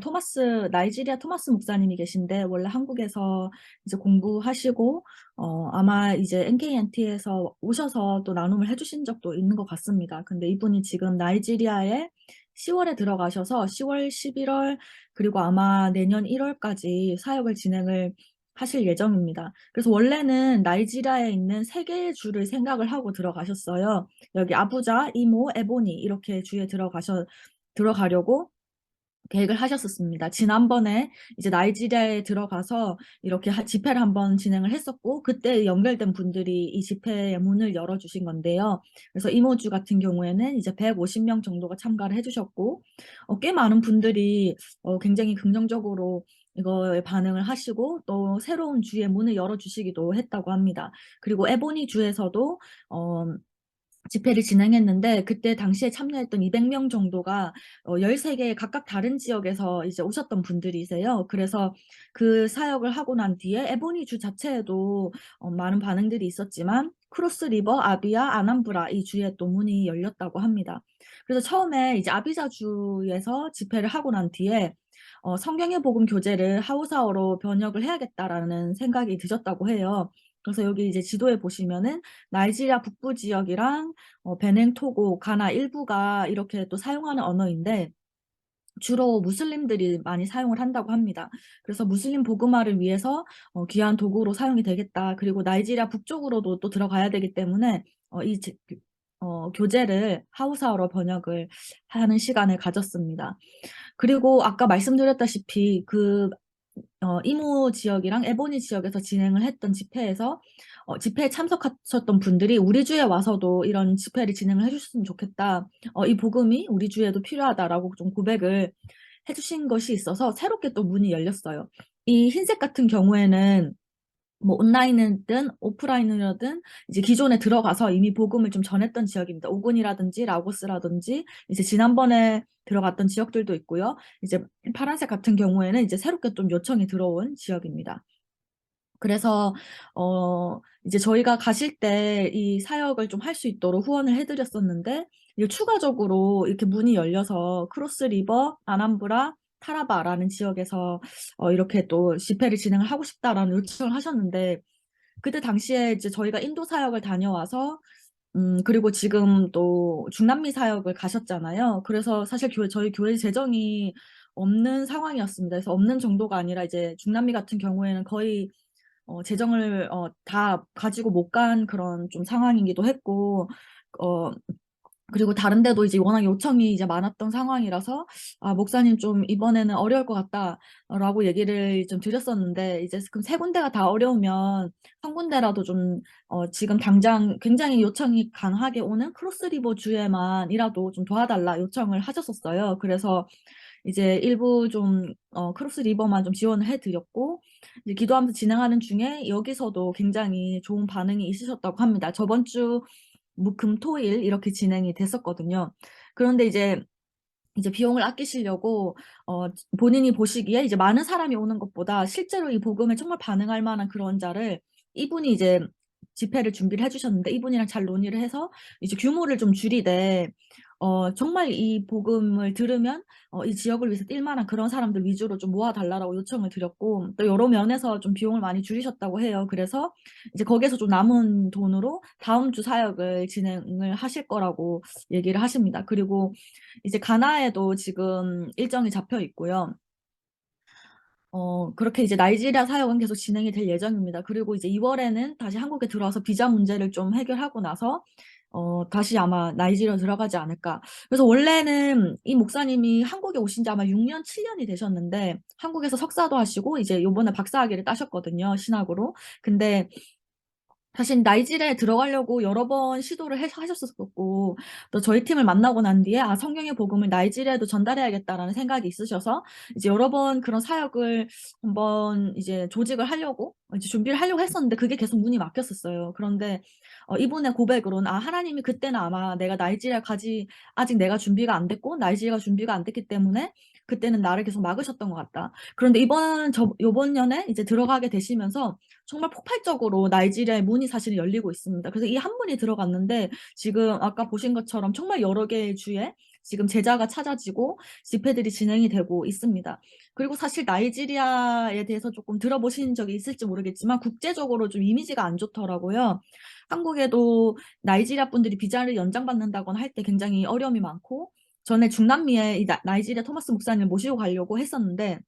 나이지리아 토마스 목사님이 계신데, 원래 한국에서 이제 공부하시고, 아마 이제 NKNT에서 오셔서 또 나눔을 해주신 적도 있는 것 같습니다. 근데 이분이 지금 나이지리아에 10월에 들어가셔서 10월, 11월, 그리고 아마 내년 1월까지 사역을 진행을 하실 예정입니다. 그래서 원래는 나이지리아에 있는 세 개의 주를 생각을 하고 들어가셨어요. 여기 아부자, 이모, 에보니 이렇게 주에 들어가려고 계획을 하셨었습니다. 지난번에 이제 나이지리아에 들어가서 이렇게 집회를 한번 진행을 했었고, 그때 연결된 분들이 이 집회의 문을 열어주신 건데요. 그래서 이모주 같은 경우에는 이제 150명 정도가 참가를 해주셨고, 꽤 많은 분들이 굉장히 긍정적으로 이거에 반응을 하시고, 또 새로운 주의 문을 열어주시기도 했다고 합니다. 그리고 에보니 주에서도 집회를 진행했는데, 그때 당시에 참여했던 200명 정도가 13개 각각 다른 지역에서 이제 오셨던 분들이세요. 그래서 그 사역을 하고 난 뒤에 에보니 주 자체에도 많은 반응들이 있었지만, 크로스 리버, 아비아, 아남브라 이 주에 또 문이 열렸다고 합니다. 그래서 처음에 이제 아비자 주에서 집회를 하고 난 뒤에 성경의 복음 교재를 하우사어로 번역을 해야겠다라는 생각이 드셨다고 해요. 그래서 여기 이제 지도에 보시면은 나이지리아 북부 지역이랑 베냉, 토고, 가나 일부가 이렇게 또 사용하는 언어인데, 주로 무슬림들이 많이 사용을 한다고 합니다. 그래서 무슬림 복음화를 위해서 귀한 도구로 사용이 되겠다. 그리고 나이지리아 북쪽으로도 또 들어가야 되기 때문에 교재를 하우사어로 번역을 하는 시간을 가졌습니다. 그리고 아까 말씀드렸다시피 이모 지역이랑 에보니 지역에서 진행을 했던 집회에서 집회에 참석하셨던 분들이 우리 주에 와서도 이런 집회를 진행을 해주셨으면 좋겠다. 이 복음이 우리 주에도 필요하다라고 좀 고백을 해주신 것이 있어서 새롭게 또 문이 열렸어요. 이 흰색 같은 경우에는 뭐 온라인이든 오프라인이든 이제 기존에 들어가서 이미 복음을 좀 전했던 지역입니다. 오군이라든지 라고스라든지 이제 지난번에 들어갔던 지역들도 있고요. 이제 파란색 같은 경우에는 이제 새롭게 좀 요청이 들어온 지역입니다. 그래서 이제 저희가 가실 때 이 사역을 좀 할 수 있도록 후원을 해드렸었는데, 이제 추가적으로 이렇게 문이 열려서 크로스 리버, 아남브라, 타라바라는 지역에서 이렇게 또 집회를 진행을 하고 싶다라는 요청을 하셨는데, 그때 당시에 이제 저희가 인도 사역을 다녀와서 그리고 지금 또 중남미 사역을 가셨잖아요. 그래서 사실 저희 교회 재정이 없는 상황이었습니다. 그래서 없는 정도가 아니라 이제 중남미 같은 경우에는 거의 재정을 다 가지고 못 간 그런 좀 상황이기도 했고, 어, 그리고 다른 데도 이제 워낙 요청이 이제 많았던 상황이라서, 목사님 좀 이번에는 어려울 것 같다라고 얘기를 좀 드렸었는데, 이제 그럼 세 군데가 다 어려우면 한 군데라도 좀, 지금 당장 굉장히 요청이 강하게 오는 크로스리버 주에만이라도 좀 도와달라 요청을 하셨었어요. 그래서 이제 일부 좀 크로스 리버만 좀 지원을 해드렸고, 이제 기도하면서 진행하는 중에 여기서도 굉장히 좋은 반응이 있으셨다고 합니다. 저번 주 금, 토, 일 이렇게 진행이 됐었거든요. 그런데 이제 비용을 아끼시려고 본인이 보시기에 이제 많은 사람이 오는 것보다 실제로 이 복음에 정말 반응할 만한 그런 자를 이분이 이제 집회를 준비를 해주셨는데, 이분이랑 잘 논의를 해서 이제 규모를 좀 줄이되 정말 이 복음을 들으면 이 지역을 위해서 뛸 만한 그런 사람들 위주로 좀 모아달라고 요청을 드렸고, 또 여러 면에서 좀 비용을 많이 줄이셨다고 해요. 그래서 이제 거기에서 좀 남은 돈으로 다음 주 사역을 진행을 하실 거라고 얘기를 하십니다. 그리고 이제 가나에도 지금 일정이 잡혀 있고요. 그렇게 이제 나이지리아 사역은 계속 진행이 될 예정입니다. 그리고 이제 2월에는 다시 한국에 들어와서 비자 문제를 좀 해결하고 나서 다시 아마 나이지리아 들어가지 않을까. 그래서 원래는 이 목사님이 한국에 오신 지 아마 6년, 7년이 되셨는데, 한국에서 석사도 하시고 이제 요번에 박사학위를 따셨거든요, 신학으로. 근데 사실 나이지리아에 들어가려고 여러 번 시도를 하셨었고, 또 저희 팀을 만나고 난 뒤에, 아, 성경의 복음을 나이지리아에도 전달해야겠다라는 생각이 있으셔서, 이제 여러 번 그런 사역을 한번 이제 조직을 하려고, 이제 준비를 하려고 했었는데, 그게 계속 문이 막혔었어요. 그런데, 이분의 고백으로는, 아, 하나님이 그때는 아마 내가 아직 내가 준비가 안 됐고, 나이지리아가 준비가 안 됐기 때문에, 그때는 나를 계속 막으셨던 것 같다. 그런데 요번 년에 이제 들어가게 되시면서, 정말 폭발적으로 나이지리아의 문이 사실 열리고 있습니다. 그래서 이 한 분이 들어갔는데 지금 아까 보신 것처럼 정말 여러 개의 주에 지금 제자가 찾아지고 집회들이 진행이 되고 있습니다. 그리고 사실 나이지리아에 대해서 조금 들어보신 적이 있을지 모르겠지만 국제적으로 좀 이미지가 안 좋더라고요. 한국에도 나이지리아 분들이 비자를 연장받는다거나 할 때 굉장히 어려움이 많고, 전에 중남미에 이 나이지리아 토마스 목사님을 모시고 가려고 했었는데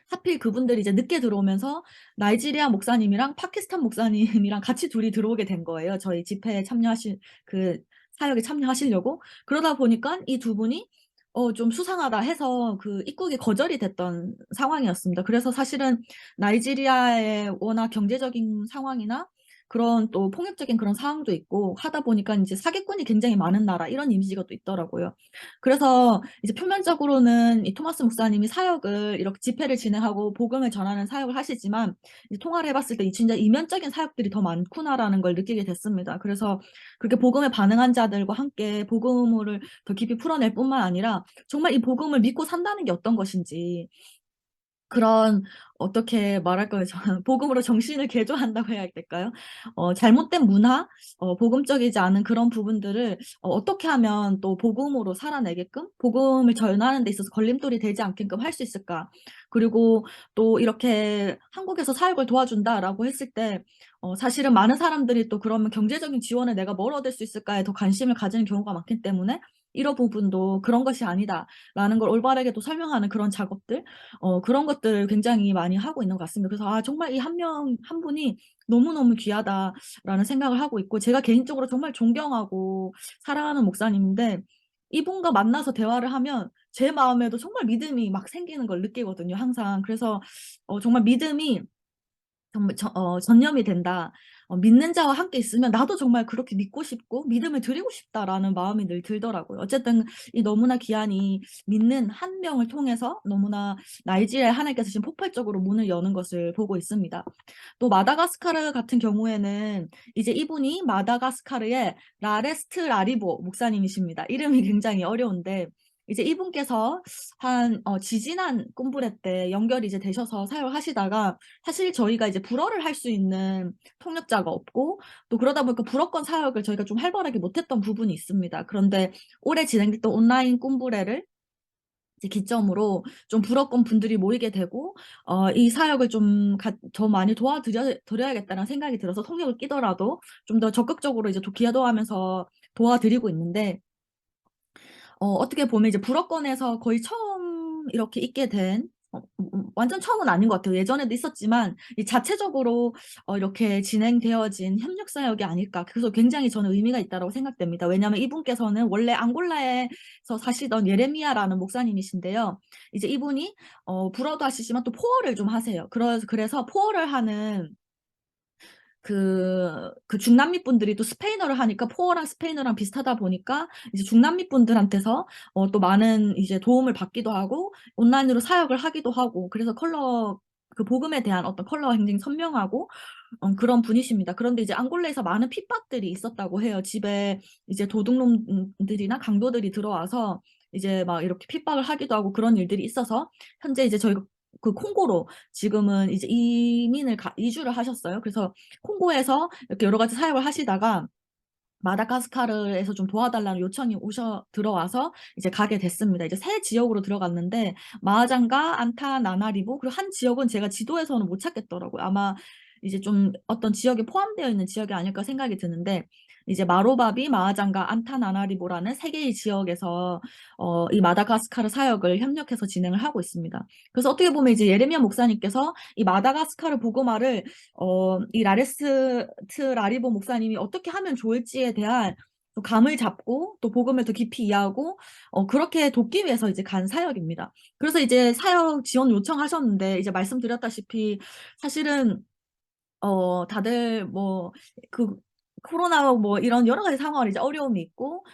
하필 그분들이 이제 늦게 들어오면서 나이지리아 목사님이랑 파키스탄 목사님이랑 같이 둘이 들어오게 된 거예요. 저희 집회에 그 사역에 참여하시려고. 그러다 보니까 이 두 분이 좀 수상하다 해서 그 입국이 거절이 됐던 상황이었습니다. 그래서 사실은 나이지리아의 워낙 경제적인 상황이나 그런 또 폭력적인 그런 상황도 있고 하다 보니까 이제 사기꾼이 굉장히 많은 나라, 이런 이미지가 또 있더라고요. 그래서 이제 표면적으로는 이 토마스 목사님이 사역을 이렇게 집회를 진행하고 복음을 전하는 사역을 하시지만, 이제 통화를 해봤을 때 진짜 이면적인 사역들이 더 많구나라는 걸 느끼게 됐습니다. 그래서 그렇게 복음에 반응한 자들과 함께 복음을 더 깊이 풀어낼 뿐만 아니라 정말 이 복음을 믿고 산다는 게 어떤 것인지, 그런, 어떻게 말할까요? 복음으로 정신을 개조한다고 해야 될까요? 잘못된 문화, 복음적이지 않은 그런 부분들을 어떻게 하면 또 복음으로 살아내게끔, 복음을 전하는 데 있어서 걸림돌이 되지 않게끔 할 수 있을까? 그리고 또 이렇게 한국에서 사역을 도와준다라고 했을 때, 사실은 많은 사람들이 또 그러면 경제적인 지원을 내가 뭘 얻을 수 있을까에 더 관심을 가지는 경우가 많기 때문에, 이런 부분도 그런 것이 아니다라는 걸 올바르게 또 설명하는 그런 작업들, 그런 것들을 굉장히 많이 하고 있는 것 같습니다. 그래서 아, 정말 이 한 분이 너무너무 귀하다라는 생각을 하고 있고, 제가 개인적으로 정말 존경하고 사랑하는 목사님인데, 이분과 만나서 대화를 하면 제 마음에도 정말 믿음이 막 생기는 걸 느끼거든요, 항상. 그래서 정말 믿음이 정말 전념이 된다. 믿는 자와 함께 있으면 나도 정말 그렇게 믿고 싶고 믿음을 드리고 싶다라는 마음이 늘 들더라고요. 어쨌든 이 너무나 귀한 이 믿는 한 명을 통해서 너무나 나이지리아에 하나님께서 지금 폭발적으로 문을 여는 것을 보고 있습니다. 또 마다가스카르 같은 경우에는 이제 이분이 마다가스카르의 라레스트 라리보 목사님이십니다. 이름이 굉장히 어려운데, 이제 이분께서 지지난 꿈브레 때 연결이 이제 되셔서 사역을 하시다가, 사실 저희가 이제 불어를 할 수 있는 통역자가 없고, 또 그러다 보니까 불어권 사역을 저희가 좀 활발하게 못했던 부분이 있습니다. 그런데 올해 진행됐던 온라인 꿈브레를 이제 기점으로 좀 불어권 분들이 모이게 되고, 이 사역을 더 많이 드려야겠다는 생각이 들어서 통역을 끼더라도 좀 더 적극적으로 이제 기도하면서 도와드리고 있는데, 어떻게 보면 이제 불어권에서 거의 처음 이렇게 있게 된, 완전 처음은 아닌 것 같아요. 예전에도 있었지만 이 자체적으로 이렇게 진행되어진 협력 사역이 아닐까. 그래서 굉장히 저는 의미가 있다고 생각됩니다. 왜냐하면 이분께서는 원래 앙골라에서 사시던 예레미야라는 목사님이신데요. 이제 이분이 불어도 하시지만 또 포어를 좀 하세요. 그래서 포어를 하는 그 중남미 분들이 또 스페인어를 하니까 포어랑 스페인어랑 비슷하다 보니까 이제 중남미 분들한테서 또 많은 이제 도움을 받기도 하고 온라인으로 사역을 하기도 하고, 그래서 그 복음에 대한 어떤 컬러가 굉장히 선명하고 그런 분이십니다. 그런데 이제 앙골레에서 많은 핍박들이 있었다고 해요. 집에 이제 도둑놈들이나 강도들이 들어와서 이제 막 이렇게 핍박을 하기도 하고 그런 일들이 있어서, 현재 이제 저희가 그 콩고로 지금은 이제 이주를 하셨어요. 그래서 콩고에서 이렇게 여러 가지 사역을 하시다가 마다가스카르에서 좀 도와달라는 요청이 들어와서 이제 가게 됐습니다. 이제 새 지역으로 들어갔는데 마아장과 안타나나리보, 그리고 한 지역은 제가 지도에서는 못 찾겠더라고요. 아마 이제 좀 어떤 지역에 포함되어 있는 지역이 아닐까 생각이 드는데, 이제 마로바비, 마아장과 안타나나리보라는 세 개의 지역에서 이 마다가스카르 사역을 협력해서 진행을 하고 있습니다. 그래서 어떻게 보면 이제 예레미야 목사님께서 이 마다가스카르 복음화를 이 라레스트 라리보 목사님이 어떻게 하면 좋을지에 대한 또 감을 잡고 또 복음을 더 깊이 이해하고 그렇게 돕기 위해서 이제 간 사역입니다. 그래서 이제 사역 지원 요청하셨는데, 이제 말씀드렸다시피 사실은 다들 뭐, 코로나 뭐 이런 여러 가지 상황을 이제 어려움이 있고,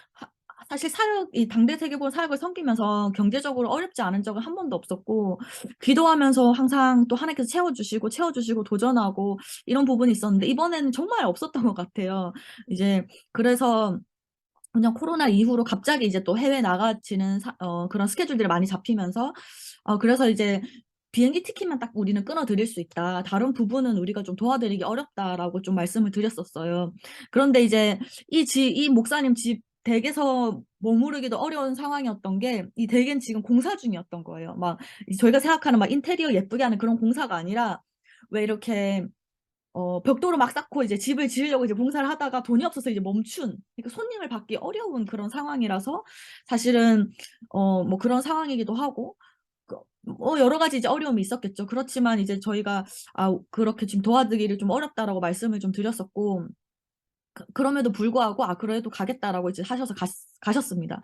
사실 이 당대 세계보건 사역을 섬기면서 경제적으로 어렵지 않은 적은 한 번도 없었고, 기도하면서 항상 또 하나님께서 채워주시고 도전하고 이런 부분이 있었는데, 이번에는 정말 없었던 것 같아요. 이제, 그래서 그냥 코로나 이후로 갑자기 이제 또 해외 나가지는 그런 스케줄들이 많이 잡히면서, 그래서 이제 비행기 티켓만 딱 우리는 끊어드릴 수 있다. 다른 부분은 우리가 좀 도와드리기 어렵다라고 좀 말씀을 드렸었어요. 그런데 이제 이 목사님 집 댁에서 머무르기도 어려운 상황이었던 게, 이 댁은 지금 공사 중이었던 거예요. 막 저희가 생각하는 막 인테리어 예쁘게 하는 그런 공사가 아니라, 왜 이렇게 벽돌을 막 쌓고 이제 집을 지으려고 이제 공사를 하다가 돈이 없어서 이제 멈춘, 그러니까 손님을 받기 어려운 그런 상황이라서, 사실은 뭐 그런 상황이기도 하고, 여러 가지 이제 어려움이 있었겠죠. 그렇지만 이제 저희가 그렇게 지금 도와드리기를 좀 어렵다라고 말씀을 좀 드렸었고, 그럼에도 불구하고 그래도 가겠다라고 이제 하셔서 가셨습니다.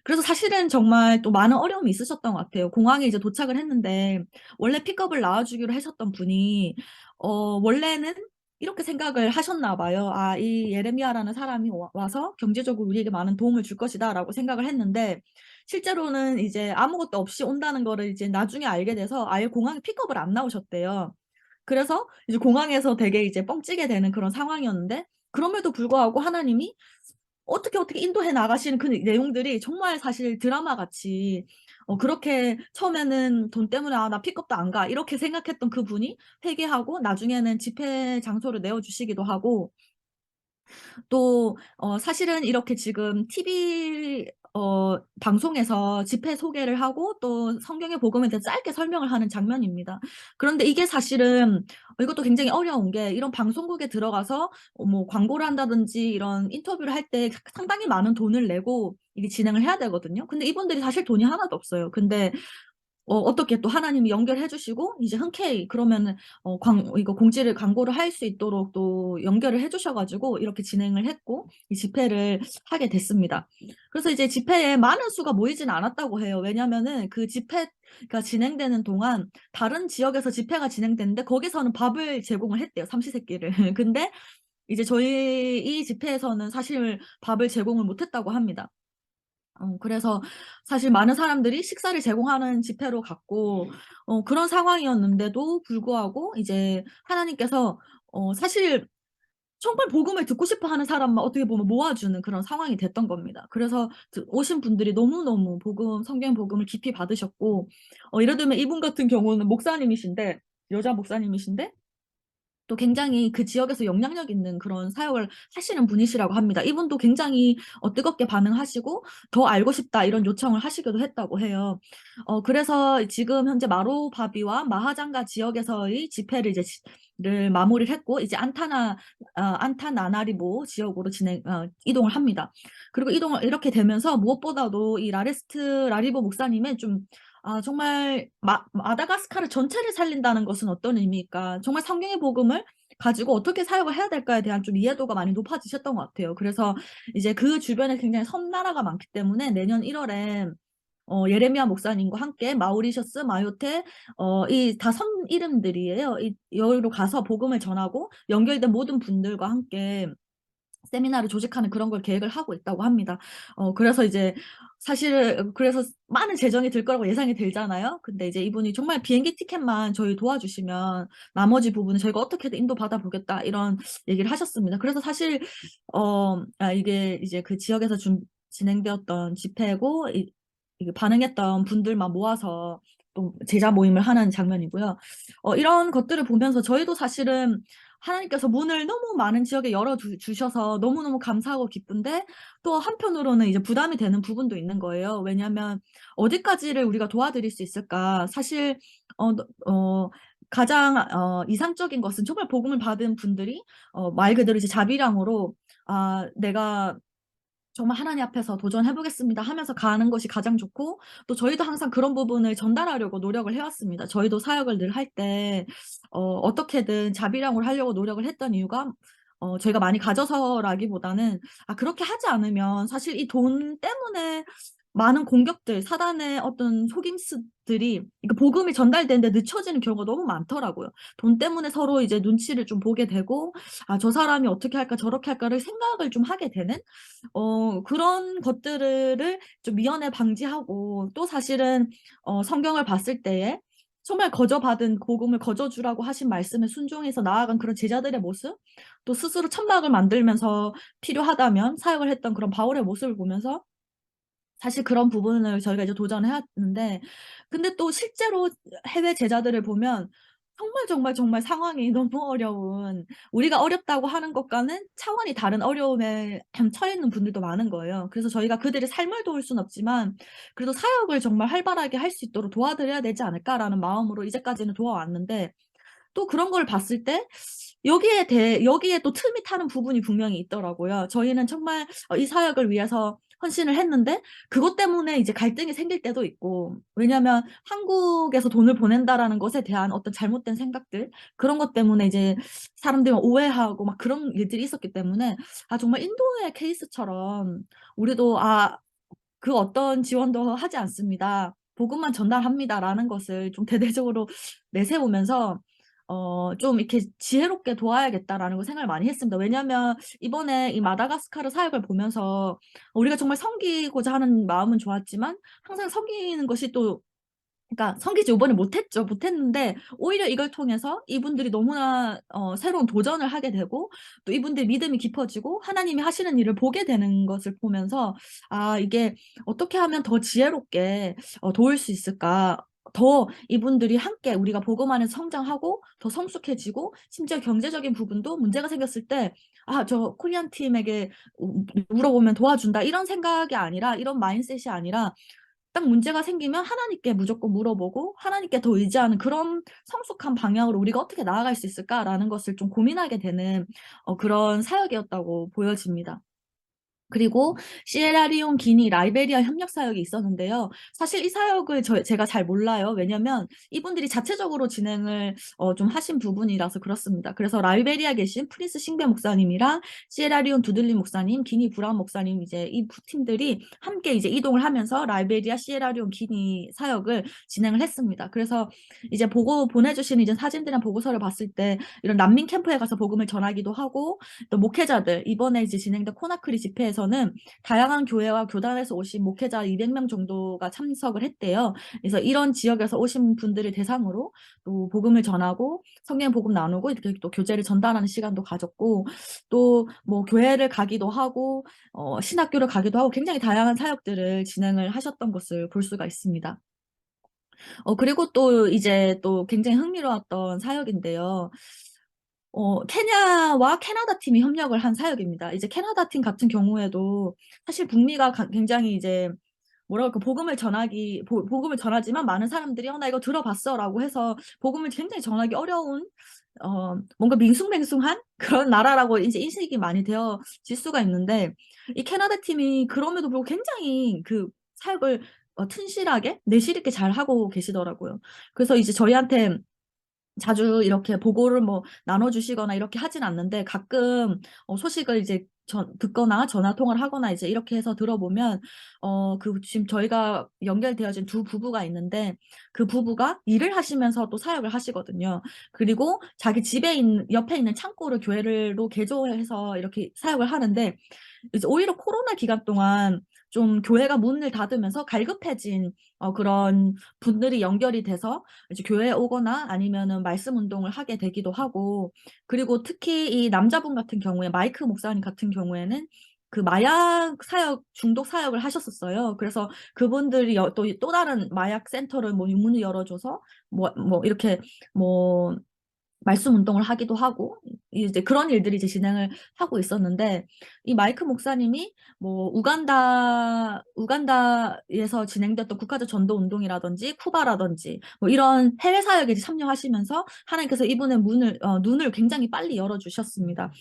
그래서 사실은 정말 또 많은 어려움이 있으셨던 것 같아요. 공항에 이제 도착을 했는데, 원래 픽업을 나와주기로 하셨던 분이 원래는 이렇게 생각을 하셨나 봐요. 이 예레미야라는 사람이 와서 경제적으로 우리에게 많은 도움을 줄 것이다라고 생각을 했는데, 실제로는 이제 아무것도 없이 온다는 거를 이제 나중에 알게 돼서 아예 공항에 픽업을 안 나오셨대요. 그래서 이제 공항에서 되게 이제 뻥찌게 되는 그런 상황이었는데, 그럼에도 불구하고 하나님이 어떻게 인도해 나가시는 그 내용들이 정말 사실 드라마 같이, 그렇게 처음에는 돈 때문에 나 픽업도 안 가, 이렇게 생각했던 그분이 회개하고 나중에는 집회 장소를 내어주시기도 하고, 또 사실은 이렇게 지금 TV 방송에서 집회 소개를 하고 또 성경의 복음에 대해서 짧게 설명을 하는 장면입니다. 그런데 이게 사실은 이것도 굉장히 어려운 게, 이런 방송국에 들어가서 뭐 광고를 한다든지 이런 인터뷰를 할 때 상당히 많은 돈을 내고 이게 진행을 해야 되거든요. 근데 이분들이 사실 돈이 하나도 없어요. 근데 어떻게 또 하나님이 연결해 주시고, 이제 흔쾌히 그러면은 이거 광고를 할 수 있도록 또 연결을 해 주셔 가지고 이렇게 진행을 했고, 이 집회를 하게 됐습니다. 그래서 이제 집회에 많은 수가 모이지는 않았다고 해요. 왜냐면은 그 집회가 진행되는 동안 다른 지역에서 집회가 진행됐는데, 거기서는 밥을 제공을 했대요, 삼시세끼를. 근데 이제 저희 이 집회에서는 사실 밥을 제공을 못 했다고 합니다. 그래서 사실 많은 사람들이 식사를 제공하는 집회로 갔고, 그런 상황이었는데도 불구하고 이제 하나님께서 사실 정말 복음을 듣고 싶어 하는 사람만 어떻게 보면 모아주는 그런 상황이 됐던 겁니다. 그래서 오신 분들이 너무너무 성경 복음을 깊이 받으셨고, 예를 들면 이분 같은 경우는 목사님이신데, 여자 목사님이신데, 또 굉장히 그 지역에서 영향력 있는 그런 사역을 하시는 분이시라고 합니다. 이분도 굉장히 뜨겁게 반응하시고 더 알고 싶다 이런 요청을 하시기도 했다고 해요. 그래서 지금 현재 마로바비와 마하장가 지역에서의 집회를 를 마무리를 했고, 이제 안타나나리보 지역으로 이동을 합니다. 그리고 이동을 이렇게 되면서 무엇보다도 이 라리보 목사님의 좀 정말 마다가스카르 전체를 살린다는 것은 어떤 의미일까? 정말 성경의 복음을 가지고 어떻게 사역을 해야 될까에 대한 좀 이해도가 많이 높아지셨던 것 같아요. 그래서 이제 그 주변에 굉장히 섬나라가 많기 때문에 내년 1월에 예레미야 목사님과 함께 마우리셔스, 마요테, 이 다 섬 이름들이에요. 여기로 가서 복음을 전하고 연결된 모든 분들과 함께 세미나를 조직하는 그런 걸 계획을 하고 있다고 합니다. 그래서 이제 사실 그래서 많은 재정이 들 거라고 예상이 들잖아요. 근데 이제 이분이 정말 비행기 티켓만 저희 도와주시면 나머지 부분은 저희가 어떻게든 인도받아 보겠다 이런 얘기를 하셨습니다. 그래서 사실 이게 이제 그 지역에서 진행되었던 집회고, 이게 반응했던 분들만 모아서 또 제자 모임을 하는 장면이고요. 이런 것들을 보면서 저희도 사실은 하나님께서 문을 너무 많은 지역에 주셔서 너무너무 감사하고 기쁜데, 또 한편으로는 이제 부담이 되는 부분도 있는 거예요. 왜냐하면 어디까지를 우리가 도와드릴 수 있을까? 사실 가장 이상적인 것은 정말 복음을 받은 분들이 말 그대로 이제 자비량으로 내가 정말 하나님 앞에서 도전해보겠습니다 하면서 가는 것이 가장 좋고, 또 저희도 항상 그런 부분을 전달하려고 노력을 해왔습니다. 저희도 사역을 늘 할 때 어떻게든 자비량으로 하려고 노력을 했던 이유가 저희가 많이 가져서라기보다는 그렇게 하지 않으면 사실 이 돈 때문에 많은 공격들, 사단의 어떤 속임수들이 이거 복음이 전달되는데 늦춰지는 경우가 너무 많더라고요. 돈 때문에 서로 이제 눈치를 좀 보게 되고, 아, 저 사람이 어떻게 할까, 저렇게 할까를 생각을 좀 하게 되는, 그런 것들을 좀 미연에 방지하고, 또 사실은, 성경을 봤을 때에 정말 거저받은 복음을 거저주라고 하신 말씀에 순종해서 나아간 그런 제자들의 모습, 또 스스로 천막을 만들면서 필요하다면 사역을 했던 그런 바울의 모습을 보면서 사실 그런 부분을 저희가 이제 도전해왔는데, 근데 또 실제로 해외 제자들을 보면 정말 정말 정말 상황이 너무 어려운, 우리가 어렵다고 하는 것과는 차원이 다른 어려움에 처해 있는 분들도 많은 거예요. 그래서 저희가 그들의 삶을 도울 순 없지만 그래도 사역을 정말 활발하게 할 수 있도록 도와드려야 되지 않을까라는 마음으로 이제까지는 도와왔는데, 또 그런 걸 봤을 때 여기에 또 틈이 타는 부분이 분명히 있더라고요. 저희는 정말 이 사역을 위해서 헌신을 했는데 그것 때문에 이제 갈등이 생길 때도 있고, 왜냐면 한국에서 돈을 보낸다라는 것에 대한 어떤 잘못된 생각들, 그런 것 때문에 이제 사람들이 막 오해하고 막 그런 일들이 있었기 때문에, 아, 정말 인도의 케이스처럼 우리도 그 어떤 지원도 하지 않습니다, 복음만 전달합니다라는 것을 좀 대대적으로 내세우면서 좀 이렇게 지혜롭게 도와야겠다라는 걸 생각을 많이 했습니다. 왜냐하면 이번에 이 마다가스카르 사역을 보면서 우리가 정말 섬기고자 하는 마음은 좋았지만 항상 섬기는 것이 또, 그러니까 섬기지 이번에 못했는데 오히려 이걸 통해서 이분들이 너무나 새로운 도전을 하게 되고, 또 이분들의 믿음이 깊어지고 하나님이 하시는 일을 보게 되는 것을 보면서, 아, 이게 어떻게 하면 더 지혜롭게 도울 수 있을까, 더 이분들이 함께 우리가 복음 안에서 성장하고 더 성숙해지고, 심지어 경제적인 부분도 문제가 생겼을 때, 아, 저 코리안 팀에게 물어보면 도와준다, 이런 생각이 아니라, 이런 마인셋이 아니라 딱 문제가 생기면 하나님께 무조건 물어보고 하나님께 더 의지하는 그런 성숙한 방향으로 우리가 어떻게 나아갈 수 있을까라는 것을 좀 고민하게 되는 그런 사역이었다고 보여집니다. 그리고 시에라리온, 기니, 라이베리아 협력 사역이 있었는데요. 사실 이 사역을 제가 잘 몰라요. 왜냐면 이분들이 자체적으로 진행을 좀 하신 부분이라서 그렇습니다. 그래서 라이베리아 계신 프린스 싱베 목사님이랑 시에라리온 두들리 목사님, 기니 브라운 목사님, 이제 이 팀들이 함께 이제 이동을 하면서 라이베리아, 시에라리온, 기니 사역을 진행을 했습니다. 그래서 이제 보내주신 이제 사진들이나 보고서를 봤을 때 이런 난민 캠프에 가서 복음을 전하기도 하고, 또 목회자들, 이번에 이제 진행된 코나크리 집회에서는 다양한 교회와 교단에서 오신 목회자 200명 정도가 참석을 했대요. 그래서 이런 지역에서 오신 분들을 대상으로 또 복음을 전하고 성경 복음 나누고 이렇게 또 교제를 전달하는 시간도 가졌고, 또 뭐 교회를 가기도 하고 신학교를 가기도 하고 굉장히 다양한 사역들을 진행을 하셨던 것을 볼 수가 있습니다. 그리고 또 이제 또 굉장히 흥미로웠던 사역인데요. 케냐와 캐나다 팀이 협력을 한 사역입니다. 이제 캐나다 팀 같은 경우에도 사실 북미가 굉장히 이제 뭐라 그럴까, 복음을 전하지만 많은 사람들이 나 이거 들어봤어라고 해서 복음을 굉장히 전하기 어려운, 뭔가 밍숭맹숭한 그런 나라라고 이제 인식이 많이 되어질 수가 있는데, 이 캐나다 팀이 그럼에도 불구하고 굉장히 그 사역을 튼실하게 내실 있게 잘 하고 계시더라고요. 그래서 이제 저희한테 자주 이렇게 보고를 뭐 나눠주시거나 이렇게 하진 않는데, 가끔 소식을 이제 듣거나 전화 통화를 하거나 이제 이렇게 해서 들어보면, 지금 저희가 연결되어진 두 부부가 있는데 그 부부가 일을 하시면서 또 사역을 하시거든요. 그리고 자기 옆에 있는 창고를 교회로 개조해서 이렇게 사역을 하는데, 이제 오히려 코로나 기간 동안 좀 교회가 문을 닫으면서 갈급해진 그런 분들이 연결이 돼서 이제 교회에 오거나 아니면은 말씀 운동을 하게 되기도 하고, 그리고 특히 이 남자분 같은 경우에, 마이크 목사님 같은 경우에는 그 마약 사역, 중독 사역을 하셨었어요. 그래서 그분들이 또 다른 마약 센터를 뭐 문을 열어줘서 뭐 이렇게 뭐 말씀 운동을 하기도 하고, 이제 그런 일들이 이제 진행을 하고 있었는데, 이 마이크 목사님이 뭐 우간다에서 진행됐던 국가적 전도 운동이라든지 쿠바라든지 뭐 이런 해외 사역에 이제 참여하시면서 하나님께서 이분의 눈을 굉장히 빨리 열어주셨습니다.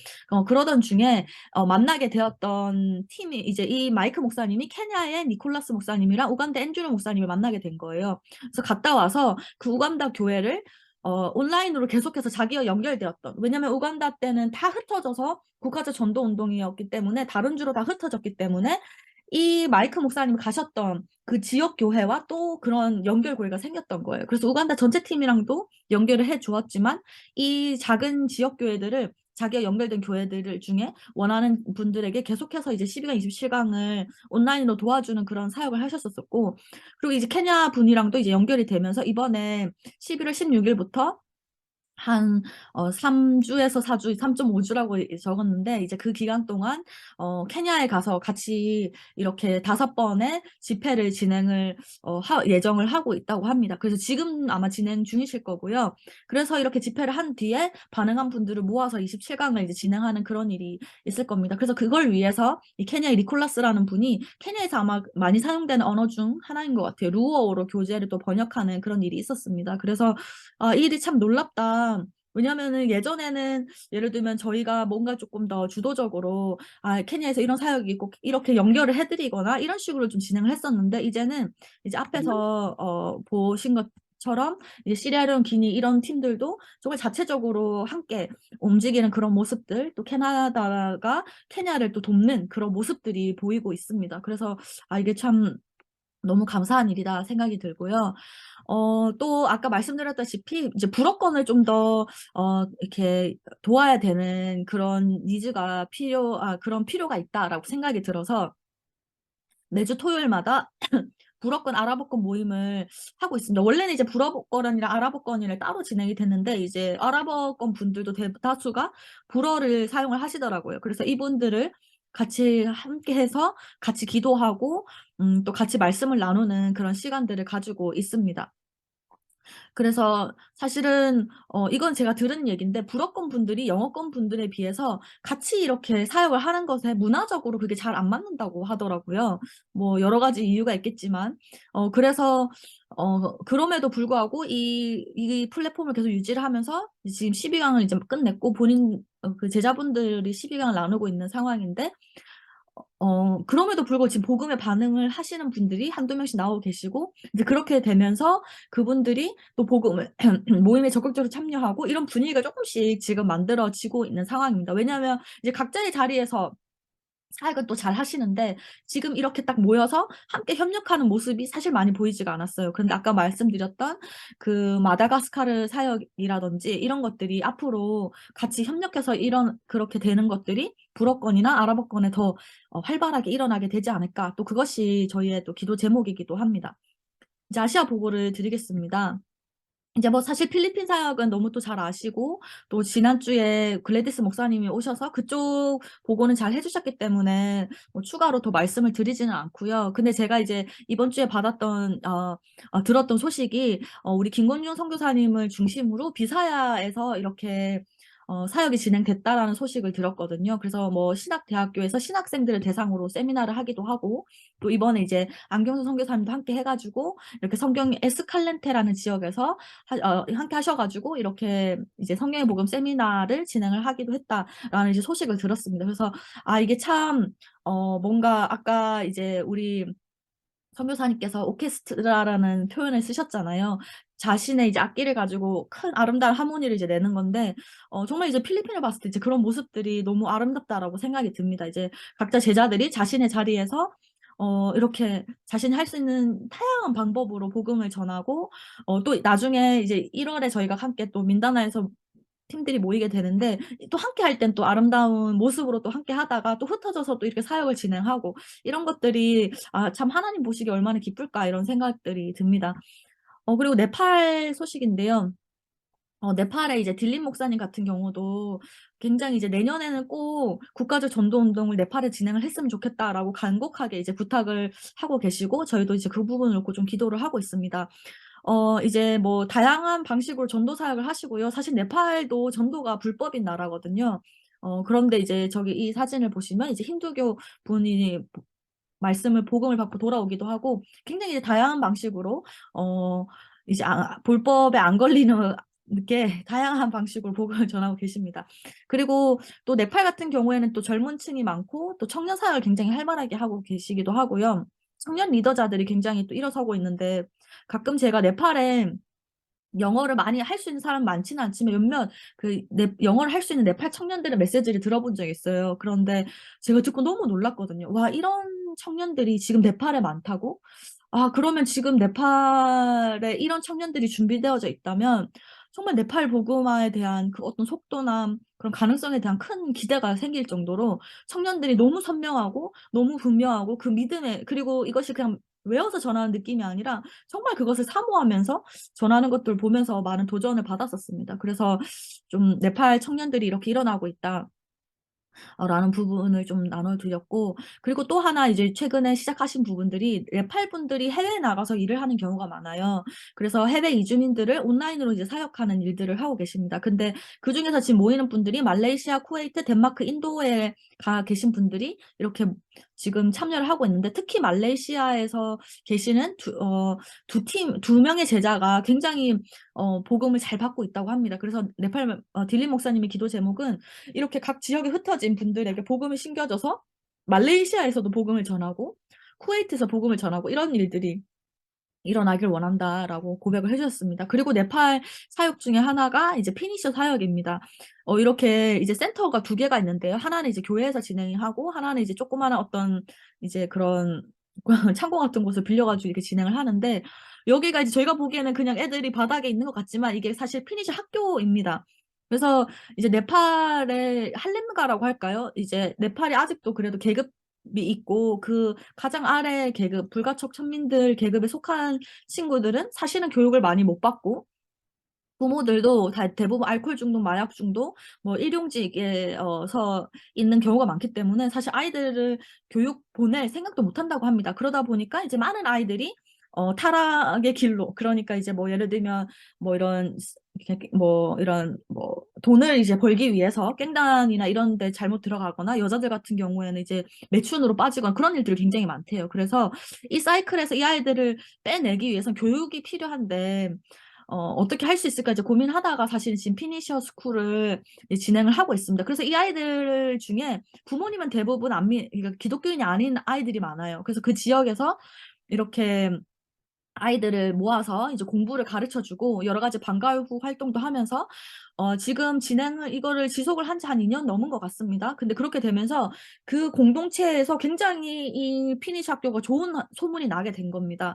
그러던 중에 만나게 되었던 팀이 이제 이 마이크 목사님이 케냐의 니콜라스 목사님이랑 우간다 앤드류 목사님을 만나게 된 거예요. 그래서 갔다 와서 그 우간다 교회를 온라인으로 계속해서 자기와 연결되었던, 왜냐면 우간다 때는 다 흩어져서 국가적 전도 운동이었기 때문에, 다른 주로 다 흩어졌기 때문에 이 마이크 목사님이 가셨던 그 지역 교회와 또 그런 연결고리가 생겼던 거예요. 그래서 우간다 전체 팀이랑도 연결을 해 주었지만 이 작은 지역 교회들을 자기가 연결된 교회들 중에 원하는 분들에게 계속해서 이제 12강, 27강을 온라인으로 도와주는 그런 사역을 하셨었고, 그리고 이제 케냐 분이랑도 이제 연결이 되면서 이번에 11월 16일부터 한 3주에서 4주, 3.5주라고 적었는데 이제 그 기간 동안 케냐에 가서 같이 이렇게 5번의 집회를 진행을 예정을 하고 있다고 합니다. 그래서 지금 아마 진행 중이실 거고요. 그래서 이렇게 집회를 한 뒤에 반응한 분들을 모아서 27강을 이제 진행하는 그런 일이 있을 겁니다. 그래서 그걸 위해서 이 케냐의 니콜라스라는 분이 케냐에서 아마 많이 사용되는 언어 중 하나인 것 같아요. 루어어로 교재를 또 번역하는 그런 일이 있었습니다. 그래서 이 일이 참 놀랍다. 왜냐면은 예전에는 예를 들면 저희가 뭔가 조금 더 주도적으로 케냐에서 이런 사역이 있고 이렇게 연결을 해드리거나 이런 식으로 좀 진행을 했었는데 이제는 이제 앞에서 보신 것처럼 이제 시리아리온, 기니 이런 팀들도 정말 자체적으로 함께 움직이는 그런 모습들, 또 캐나다가 케냐를 또 돕는 그런 모습들이 보이고 있습니다. 그래서 이게 참 너무 감사한 일이다 생각이 들고요. 또 아까 말씀드렸다시피 이제 불어권을 좀 더 이렇게 도와야 되는 그런 니즈가 그런 필요가 있다라고 생각이 들어서 매주 토요일마다 불어권 아랍어권 모임을 하고 있습니다. 원래는 이제 불어권이랑 아랍어권이랑 따로 진행이 됐는데 이제 아랍어권 분들도 대다수가 불어를 사용을 하시더라고요. 그래서 이분들을 같이 함께해서 같이 기도하고 또 같이 말씀을 나누는 그런 시간들을 가지고 있습니다. 그래서 사실은 이건 제가 들은 얘기인데 불어권 분들이 영어권 분들에 비해서 같이 이렇게 사역을 하는 것에 문화적으로 그게 잘 안 맞는다고 하더라고요. 뭐 여러 가지 이유가 있겠지만 그래서 그럼에도 불구하고 이 플랫폼을 계속 유지를 하면서 지금 12강을 이제 끝냈고 본인 그 제자분들이 12강을 나누고 있는 상황인데 그럼에도 불구하고 지금 복음에 반응을 하시는 분들이 한두 명씩 나오고 계시고 이제 그렇게 되면서 그분들이 또 복음을 모임에 적극적으로 참여하고 이런 분위기가 조금씩 지금 만들어지고 있는 상황입니다. 왜냐하면 이제 각자의 자리에서 사역은 또 잘 하시는데 지금 이렇게 딱 모여서 함께 협력하는 모습이 사실 많이 보이지가 않았어요. 그런데 아까 말씀드렸던 그 마다가스카르 사역이라든지 이런 것들이 앞으로 같이 협력해서 그렇게 되는 것들이 불어권이나 아랍어권에 더 활발하게 일어나게 되지 않을까. 또 그것이 저희의 또 기도 제목이기도 합니다. 이제 아시아 보고를 드리겠습니다. 이제 뭐 사실 필리핀 사역은 너무 또 잘 아시고 또 지난주에 글래디스 목사님이 오셔서 그쪽 보고는 잘 해주셨기 때문에 뭐 추가로 더 말씀을 드리지는 않고요. 근데 제가 이제 이번 주에 들었던 소식이 우리 김건중 선교사님을 중심으로 비사야에서 이렇게 사역이 진행됐다라는 소식을 들었거든요. 그래서 뭐 신학대학교에서 신학생들을 대상으로 세미나를 하기도 하고 또 이번에 이제 안경수 선교사님도 함께 해가지고 이렇게 성경 에스칼렌테라는 지역에서 함께 하셔가지고 이렇게 이제 성경의 복음 세미나를 진행을 하기도 했다라는 이제 소식을 들었습니다. 그래서 이게 참 뭔가 아까 이제 우리 선교사님께서 오케스트라라는 표현을 쓰셨잖아요. 자신의 이제 악기를 가지고 큰 아름다운 하모니를 이제 내는 건데 정말 이제 필리핀을 봤을 때 이제 그런 모습들이 너무 아름답다라고 생각이 듭니다. 이제 각자 제자들이 자신의 자리에서 이렇게 자신이 할 수 있는 다양한 방법으로 복음을 전하고 또 나중에 이제 1월에 저희가 함께 또 민다나에서 팀들이 모이게 되는데 또 함께 할 땐 또 아름다운 모습으로 또 함께 하다가 또 흩어져서 또 이렇게 사역을 진행하고 이런 것들이 참 하나님 보시기 얼마나 기쁠까 이런 생각들이 듭니다. 그리고 네팔 소식인데요. 네팔의 이제 딜린 목사님 같은 경우도 굉장히 이제 내년에는 꼭 국가적 전도 운동을 네팔에 진행을 했으면 좋겠다라고 간곡하게 이제 부탁을 하고 계시고 저희도 이제 그 부분을 놓고 좀 기도를 하고 있습니다. 이제 뭐 다양한 방식으로 전도 사역을 하시고요. 사실 네팔도 전도가 불법인 나라거든요. 그런데 이제 저기 이 사진을 보시면 이제 힌두교 분이 복음을 받고 돌아오기도 하고 굉장히 이제 다양한 방식으로 이제 불법에 안 걸리는 게 다양한 방식으로 복음을 전하고 계십니다. 그리고 또 네팔 같은 경우에는 또 젊은 층이 많고 또 청년 사역을 굉장히 활발하게 하고 계시기도 하고요. 청년 리더자들이 굉장히 또 일어서고 있는데 가끔 제가 네팔에 영어를 많이 할 수 있는 사람 많지는 않지만 몇몇 영어를 할 수 있는 네팔 청년들의 메시지를 들어본 적이 있어요. 그런데 제가 듣고 너무 놀랐거든요. 와, 이런 청년들이 지금 네팔에 많다고? 아, 그러면 지금 네팔에 이런 청년들이 준비되어져 있다면 정말 네팔 복음화에 대한 그 어떤 속도나 그런 가능성에 대한 큰 기대가 생길 정도로 청년들이 너무 선명하고 너무 분명하고 그 믿음에, 그리고 이것이 그냥 외워서 전하는 느낌이 아니라 정말 그것을 사모하면서 전하는 것들 보면서 많은 도전을 받았었습니다. 그래서 좀 네팔 청년들이 이렇게 일어나고 있다. 라는 부분을 좀 나눠드렸고, 그리고 또 하나 이제 최근에 시작하신 부분들이 네팔 분들이 해외에 나가서 일을 하는 경우가 많아요. 그래서 해외 이주민들을 온라인으로 이제 사역하는 일들을 하고 계십니다. 근데 그중에서 지금 모이는 분들이 말레이시아, 쿠웨이트, 덴마크, 인도에 가 계신 분들이 이렇게 지금 참여를 하고 있는데, 특히 말레이시아에서 계시는 두 명의 제자가 굉장히 복음을 잘 받고 있다고 합니다. 그래서 네팔 딜리 목사님의 기도 제목은 이렇게 각 지역에 흩어진 분들에게 복음을 심겨줘서 말레이시아에서도 복음을 전하고 쿠웨이트에서 복음을 전하고 이런 일들이 일어나길 원한다라고 고백을 해주셨습니다. 그리고 네팔 사역 중에 하나가 이제 피니셔 사역입니다. 이렇게 이제 센터가 두 개가 있는데요. 하나는 이제 교회에서 진행하고 하나는 이제 조그마한 어떤 이제 그런 창고 같은 곳을 빌려가지고 이렇게 진행을 하는데, 여기가 이제 저희가 보기에는 그냥 애들이 바닥에 있는 것 같지만 이게 사실 피니셔 학교입니다. 그래서 이제 네팔의 할렘가라고 할까요? 이제 네팔이 아직도 그래도 계급이 있고 그 가장 아래 계급, 불가촉 천민들 계급에 속한 친구들은 사실은 교육을 많이 못 받고 부모들도 다 대부분 알코올 중독, 마약 중독, 뭐 일용직에서 있는 경우가 많기 때문에 사실 아이들을 교육 보낼 생각도 못 한다고 합니다. 그러다 보니까 이제 많은 아이들이 타락의 길로, 그러니까 이제 뭐 예를 들면 뭐 이런 돈을 이제 벌기 위해서 깽단이나 이런 데 잘못 들어가거나, 여자들 같은 경우에는 이제 매춘으로 빠지거나 그런 일들이 굉장히 많대요. 그래서 이 사이클에서 이 아이들을 빼내기 위해서 교육이 필요한데 어떻게 할 수 있을까 이제 고민하다가 사실 지금 피니셔 스쿨을 이제 진행을 하고 있습니다. 그래서 이 아이들 중에 부모님은 대부분 그러니까 기독교인이 아닌 아이들이 많아요. 그래서 그 지역에서 이렇게 아이들을 모아서 이제 공부를 가르쳐주고 여러 가지 방과후 활동도 하면서 지금 이거를 지속을 한 지 한 2년 넘은 것 같습니다. 근데 그렇게 되면서 그 공동체에서 굉장히 이 피니시 학교가 좋은 소문이 나게 된 겁니다.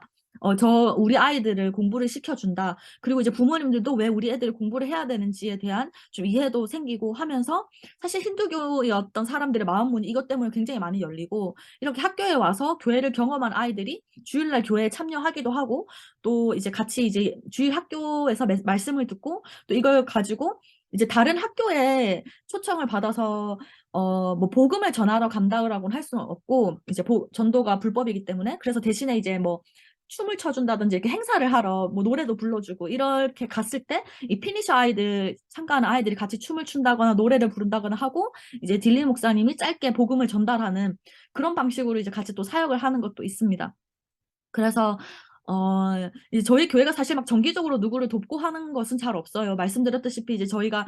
우리 아이들을 공부를 시켜준다. 그리고 이제 부모님들도 왜 우리 애들이 공부를 해야 되는지에 대한 좀 이해도 생기고 하면서, 사실 힌두교의 어떤 사람들의 마음문이 이것 때문에 굉장히 많이 열리고, 이렇게 학교에 와서 교회를 경험한 아이들이 주일날 교회에 참여하기도 하고, 또 이제 같이 이제 주일 학교에서 말씀을 듣고, 또 이걸 가지고 이제 다른 학교에 초청을 받아서 뭐 복음을 전하러 간다고는 할 수는 없고, 이제 전도가 불법이기 때문에, 그래서 대신에 이제 뭐 춤을 춰준다든지 이렇게 행사를 하러 뭐 노래도 불러주고 이렇게 갔을 때 이 피니셔 아이들, 참가하는 아이들이 같이 춤을 춘다거나 노래를 부른다거나 하고, 이제 딜리 목사님이 짧게 복음을 전달하는 그런 방식으로 이제 같이 또 사역을 하는 것도 있습니다. 그래서 이제 저희 교회가 사실 막 정기적으로 누구를 돕고 하는 것은 잘 없어요. 말씀드렸다시피 이제 저희가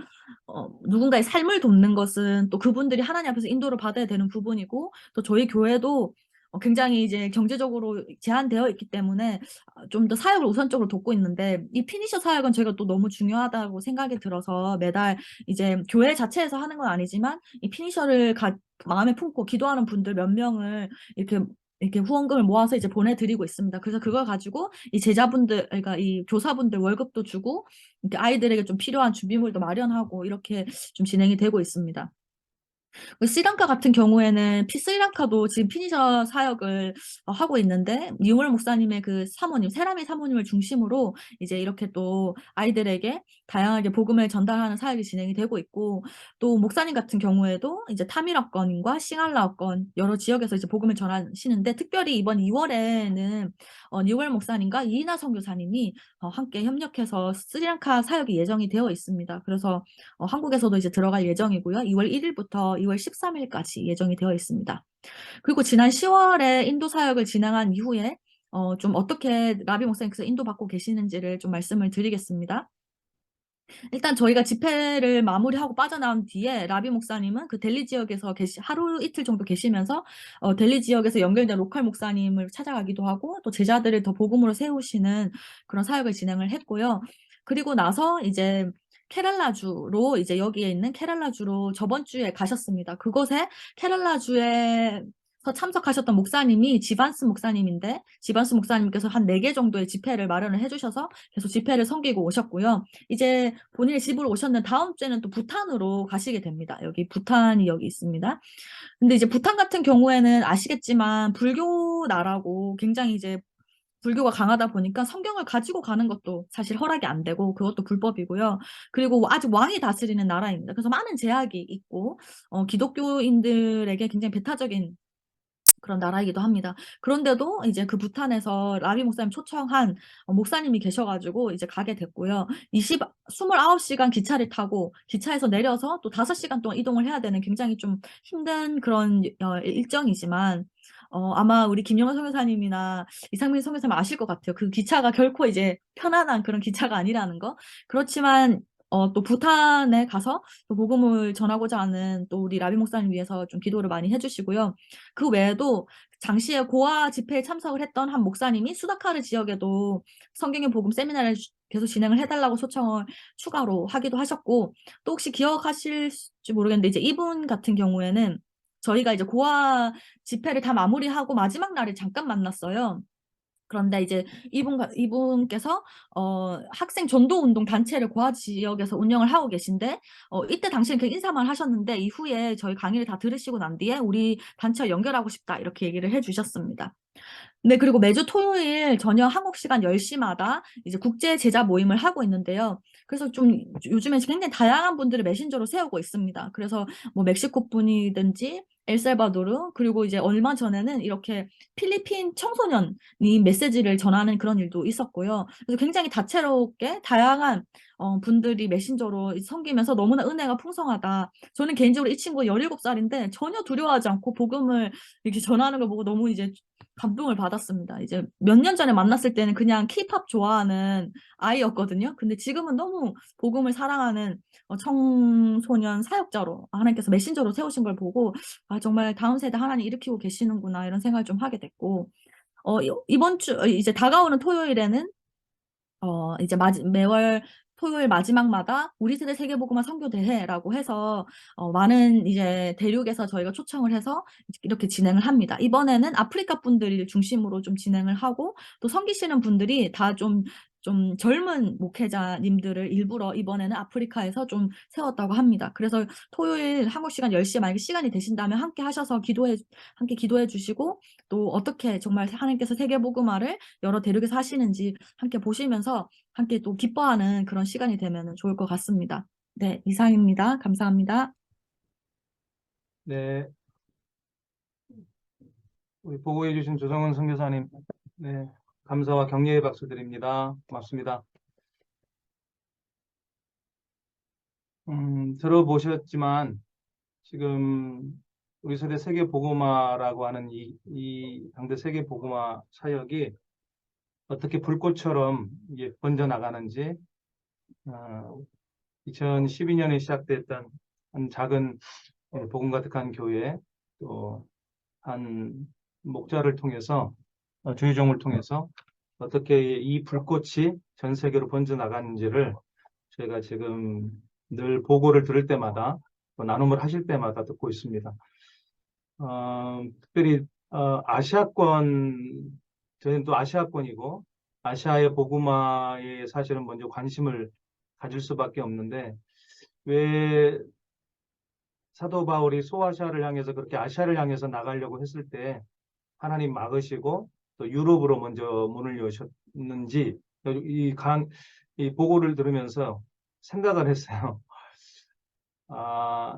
누군가의 삶을 돕는 것은 또 그분들이 하나님 앞에서 인도를 받아야 되는 부분이고, 또 저희 교회도 굉장히 이제 경제적으로 제한되어 있기 때문에 좀 더 사역을 우선적으로 돕고 있는데, 이 피니셔 사역은 저희가 또 너무 중요하다고 생각이 들어서 매달 이제 교회 자체에서 하는 건 아니지만 이 피니셔를 마음에 품고 기도하는 분들 몇 명을 이렇게 후원금을 모아서 이제 보내드리고 있습니다. 그래서 그걸 가지고 이 제자분들, 그러니까 이 교사분들 월급도 주고 이렇게 아이들에게 좀 필요한 준비물도 마련하고 이렇게 좀 진행이 되고 있습니다. 스리랑카 같은 경우에는 스리랑카도 지금 피니셔 사역을 하고 있는데, 뉴월 목사님의 그 사모님, 세라미 사모님을 중심으로 이제 이렇게 또 아이들에게 다양하게 복음을 전달하는 사역이 진행이 되고 있고, 또 목사님 같은 경우에도 이제 타밀어권과 싱할라어권 여러 지역에서 이제 복음을 전하시는데, 특별히 이번 2월에는 뉴월 목사님과 이이나 선교사님이 함께 협력해서 스리랑카 사역이 예정이 되어 있습니다. 그래서 한국에서도 이제 들어갈 예정이고요. 2월 1일부터 2월 13일까지 예정이 되어 있습니다. 그리고 지난 10월에 인도 사역을 진행한 이후에 좀 어떻게 라비 목사님께서 인도받고 계시는지를 좀 말씀을 드리겠습니다. 일단 저희가 집회를 마무리하고 빠져나온 뒤에 라비 목사님은 그 델리 지역에서 하루 이틀 정도 계시면서 델리 지역에서 연결된 로컬 목사님을 찾아가기도 하고, 또 제자들을 더 복음으로 세우시는 그런 사역을 진행을 했고요. 그리고 나서 이제 케랄라주로, 이제 여기에 있는 케랄라주로 저번 주에 가셨습니다. 그곳에 케랄라주에 참석하셨던 목사님이 지반스 목사님인데, 지반스 목사님께서 한 4개 정도의 집회를 마련을 해주셔서 계속 집회를 섬기고 오셨고요. 이제 본인의 집으로 오셨는 다음 주에는 또 부탄으로 가시게 됩니다. 여기 부탄이 여기 있습니다. 근데 이제 부탄 같은 경우에는 아시겠지만 불교 나라고 굉장히 이제 불교가 강하다 보니까 성경을 가지고 가는 것도 사실 허락이 안 되고 그것도 불법이고요. 그리고 아직 왕이 다스리는 나라입니다. 그래서 많은 제약이 있고 기독교인들에게 굉장히 배타적인 그런 나라이기도 합니다. 그런데도 이제 그 부탄에서 라비 목사님 초청한 목사님이 계셔가지고 이제 가게 됐고요. 29시간 기차를 타고 기차에서 내려서 또 5시간 동안 이동을 해야 되는 굉장히 좀 힘든 그런 일정이지만 아마 우리 김영환 선교사님이나 이상민 선교사님 아실 것 같아요. 그 기차가 결코 이제 편안한 그런 기차가 아니라는 거. 그렇지만 또 부탄에 가서 또 복음을 전하고자 하는 또 우리 라비 목사님 위해서 좀 기도를 많이 해주시고요. 그 외에도 당시에 고아 집회에 참석을 했던 한 목사님이 수다카르 지역에도 성경의 복음 세미나를 계속 진행을 해달라고 초청을 추가로 하기도 하셨고, 또 혹시 기억하실지 모르겠는데 이제 이분 같은 경우에는 저희가 이제 고아 집회를 다 마무리하고 마지막 날에 잠깐 만났어요. 그런데 이제 이분께서 학생 전도 운동 단체를 고아 지역에서 운영을 하고 계신데 이때 당시에 그 인사만 하셨는데 이후에 저희 강의를 다 들으시고 난 뒤에 우리 단체와 연결하고 싶다 이렇게 얘기를 해주셨습니다. 네, 그리고 매주 토요일 저녁 한국 시간 10시마다 이제 국제 제자 모임을 하고 있는데요. 그래서 좀 요즘에 굉장히 다양한 분들을 메신저로 세우고 있습니다. 그래서 뭐 멕시코 분이든지 엘살바도르, 그리고 이제 얼마 전에는 이렇게 필리핀 청소년이 메시지를 전하는 그런 일도 있었고요. 그래서 굉장히 다채롭게 다양한 분들이 메신저로 섬기면서 너무나 은혜가 풍성하다. 저는 개인적으로 이 친구 17살인데 전혀 두려워하지 않고 복음을 이렇게 전하는 걸 보고 너무 이제 감동을 받았습니다. 이제 몇 년 전에 만났을 때는 그냥 K-팝 좋아하는 아이였거든요. 근데 지금은 너무 복음을 사랑하는 청소년 사역자로 하나님께서 메신저로 세우신 걸 보고 아 정말 다음 세대 하나님 일으키고 계시는구나 이런 생각을 좀 하게 됐고 이번 주 이제 다가오는 토요일에는 이제 매월 토요일 마지막마다 우리 세대 세계복음화 선교대회라고 해서 많은 이제 대륙에서 저희가 초청을 해서 이렇게 진행을 합니다. 이번에는 아프리카 분들을 중심으로 좀 진행을 하고 또 섬기시는 분들이 다 좀 젊은 목회자님들을 일부러 이번에는 아프리카에서 좀 세웠다고 합니다. 그래서 토요일 한국 시간 10시에 만약에 시간이 되신다면 함께 하셔서 함께 기도해 주시고 또 어떻게 정말 하나님께서 세계복음화를 여러 대륙에서 하시는지 함께 보시면서 함께 또 기뻐하는 그런 시간이 되면 좋을 것 같습니다. 네, 이상입니다. 감사합니다. 네, 우리 보고해 주신 조성은 선교사님, 네, 감사와 격려의 박수 드립니다. 고맙습니다. 들어보셨지만 지금 우리 세대 세계 복음화라고 하는 이 당대 세계 복음화 사역이 어떻게 불꽃처럼 이게 번져 나가는지 2012년에 시작됐던 한 작은 복음 가득한 교회 또 한 목자를 통해서 주의종을 통해서 어떻게 이 불꽃이 전 세계로 번져 나가는지를 저희가 지금 늘 보고를 들을 때마다 또 나눔을 하실 때마다 듣고 있습니다. 특별히 아시아권, 저희는 또 아시아권이고 아시아의 복음화에 사실은 먼저 관심을 가질 수밖에 없는데 왜 사도 바울이 소아시아를 향해서 그렇게 아시아를 향해서 나가려고 했을 때 하나님 막으시고 또 유럽으로 먼저 문을 여셨는지 이 보고를 들으면서 생각을 했어요.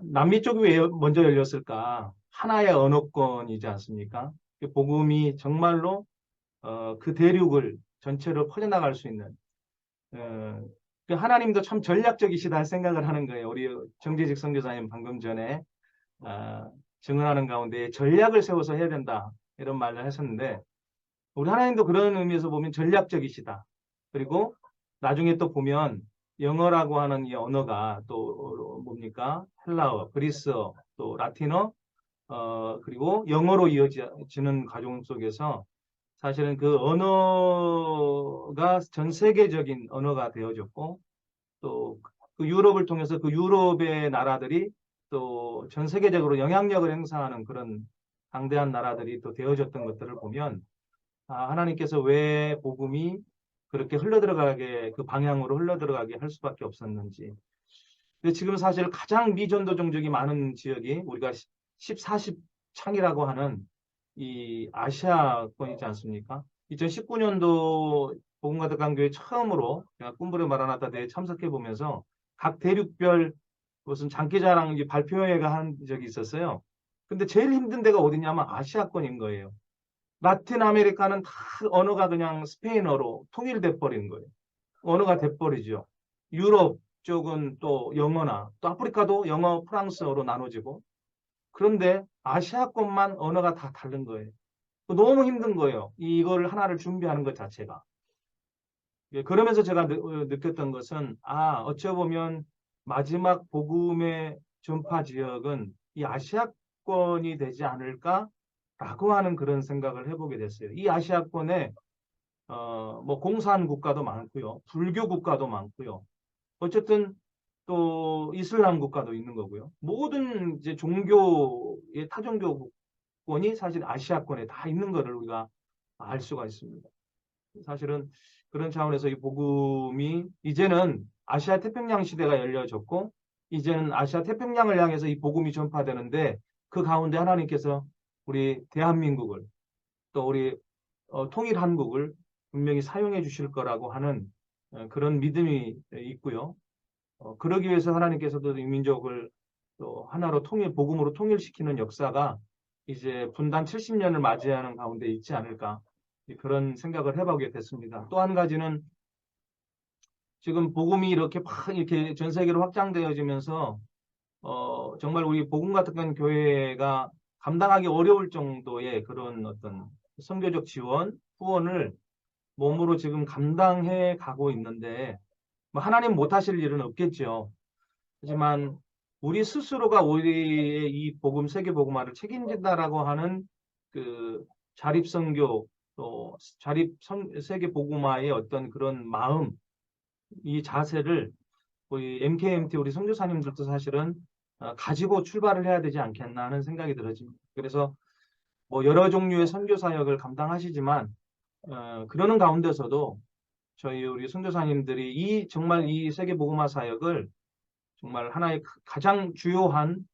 남미 쪽이 왜 먼저 열렸을까? 하나의 언어권이지 않습니까? 복음이 정말로 그 대륙을 전체로 퍼져나갈 수 있는 하나님도 참 전략적이시다 생각을 하는 거예요. 우리 정재직 선교사님 방금 전에 증언하는 가운데 전략을 세워서 해야 된다 이런 말을 하셨는데 우리 하나님도 그런 의미에서 보면 전략적이시다. 그리고 나중에 또 보면 영어라고 하는 이 언어가 또 뭡니까? 헬라어, 그리스어, 또 라틴어, 그리고 영어로 이어지는 과정 속에서 사실은 그 언어가 전 세계적인 언어가 되어졌고 또 그 유럽을 통해서 그 유럽의 나라들이 또 전 세계적으로 영향력을 행사하는 그런 강대한 나라들이 또 되어졌던 것들을 보면 하나님께서 왜 복음이 그렇게 흘러들어가게 그 방향으로 흘러들어가게 할 수밖에 없었는지. 근데 지금 사실 가장 미전도 종족이 많은 지역이 우리가 14, 10창이라고 하는 이 아시아권이지 않습니까? 2019년도 복음가득한 교회 처음으로 제가 꿈부려 마라나타 대회에 참석해 보면서 각 대륙별 무슨 장기자랑 발표회가 한 적이 있었어요. 근데 제일 힘든 데가 어디냐면 아시아권인 거예요. 라틴 아메리카는 다 언어가 그냥 스페인어로 통일돼 버린 거예요. 언어가 돼버리죠. 유럽 쪽은 또 영어나 또 아프리카도 영어, 프랑스어로 나눠지고 그런데 아시아권만 언어가 다 다른 거예요. 너무 힘든 거예요. 이걸 하나를 준비하는 것 자체가. 그러면서 제가 느꼈던 것은 어찌 보면 마지막 복음의 전파 지역은 이 아시아권이 되지 않을까라고 하는 그런 생각을 해보게 됐어요. 이 아시아권에 뭐 공산 국가도 많고요, 불교 국가도 많고요. 어쨌든 또 이슬람 국가도 있는 거고요. 모든 이제 종교의 타종교권이 사실 아시아권에 다 있는 것을 우리가 알 수가 있습니다. 사실은 그런 차원에서 이 복음이 이제는 아시아 태평양 시대가 열려졌고 이제는 아시아 태평양을 향해서 이 복음이 전파되는데 그 가운데 하나님께서 우리 대한민국을 또 우리 통일 한국을 분명히 사용해 주실 거라고 하는 그런 믿음이 있고요. 그러기 위해서 하나님께서도 이 민족을 또 하나로 복음으로 통일시키는 역사가 이제 분단 70년을 맞이하는 가운데 있지 않을까 그런 생각을 해보게 됐습니다. 또 한 가지는 지금 복음이 이렇게 막 이렇게 전 세계로 확장되어지면서 정말 우리 복음 같은 교회가 감당하기 어려울 정도의 그런 어떤 선교적 지원, 후원을 몸으로 지금 감당해 가고 있는데 뭐 하나님 못하실 일은 없겠죠. 하지만 우리 스스로가 우리의 이 복음, 세계 복음화를 책임진다라고 하는 그 자립 선교 또 세계 복음화의 어떤 그런 마음, 이 자세를 우리 MKMT 우리 선교사님들도 사실은 가지고 출발을 해야 되지 않겠나 하는 생각이 들어집니다. 그래서 뭐 여러 종류의 선교 사역을 감당하시지만 그러는 가운데서도 저희 우리 선교사님들이 정말 이 세계 복음화 사역을 정말 하나의 가장 주요한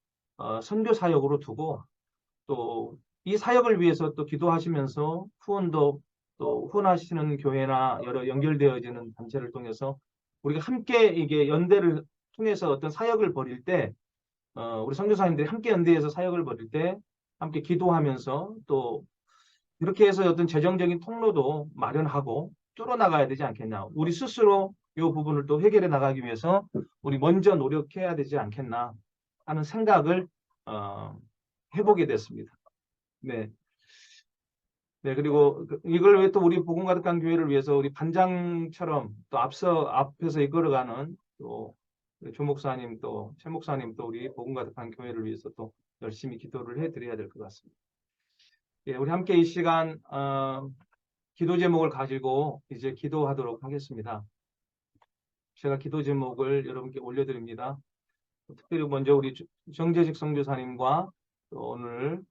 선교 사역으로 두고 또 이 사역을 위해서 또 기도하시면서 후원도 또 후원하시는 교회나 여러 연결되어지는 단체를 통해서 우리가 함께 이게 연대를 통해서 어떤 사역을 벌일 때 우리 선교사님들이 함께 연대해서 사역을 벌일 때 함께 기도하면서 또 이렇게 해서 어떤 재정적인 통로도 마련하고 뚫어나가야 되지 않겠나. 우리 스스로 이 부분을 또 해결해 나가기 위해서 우리 먼저 노력해야 되지 않겠나 하는 생각을 해보게 됐습니다. 네. 네, 그리고 이걸 왜 또 우리 복음 가득한 교회를 위해서 우리 반장처럼 또 앞에서 이끌어가는 또 조 목사님 또 최 목사님 또 우리 복음 가득한 교회를 위해서 또 열심히 기도를 해드려야 될 것 같습니다. 예, 우리 함께 이 시간 기도 제목을 가지고 이제 기도하도록 하겠습니다. 제가 기도 제목을 여러분께 올려드립니다. 특별히 먼저 우리 정재직 선교사님과 또 오늘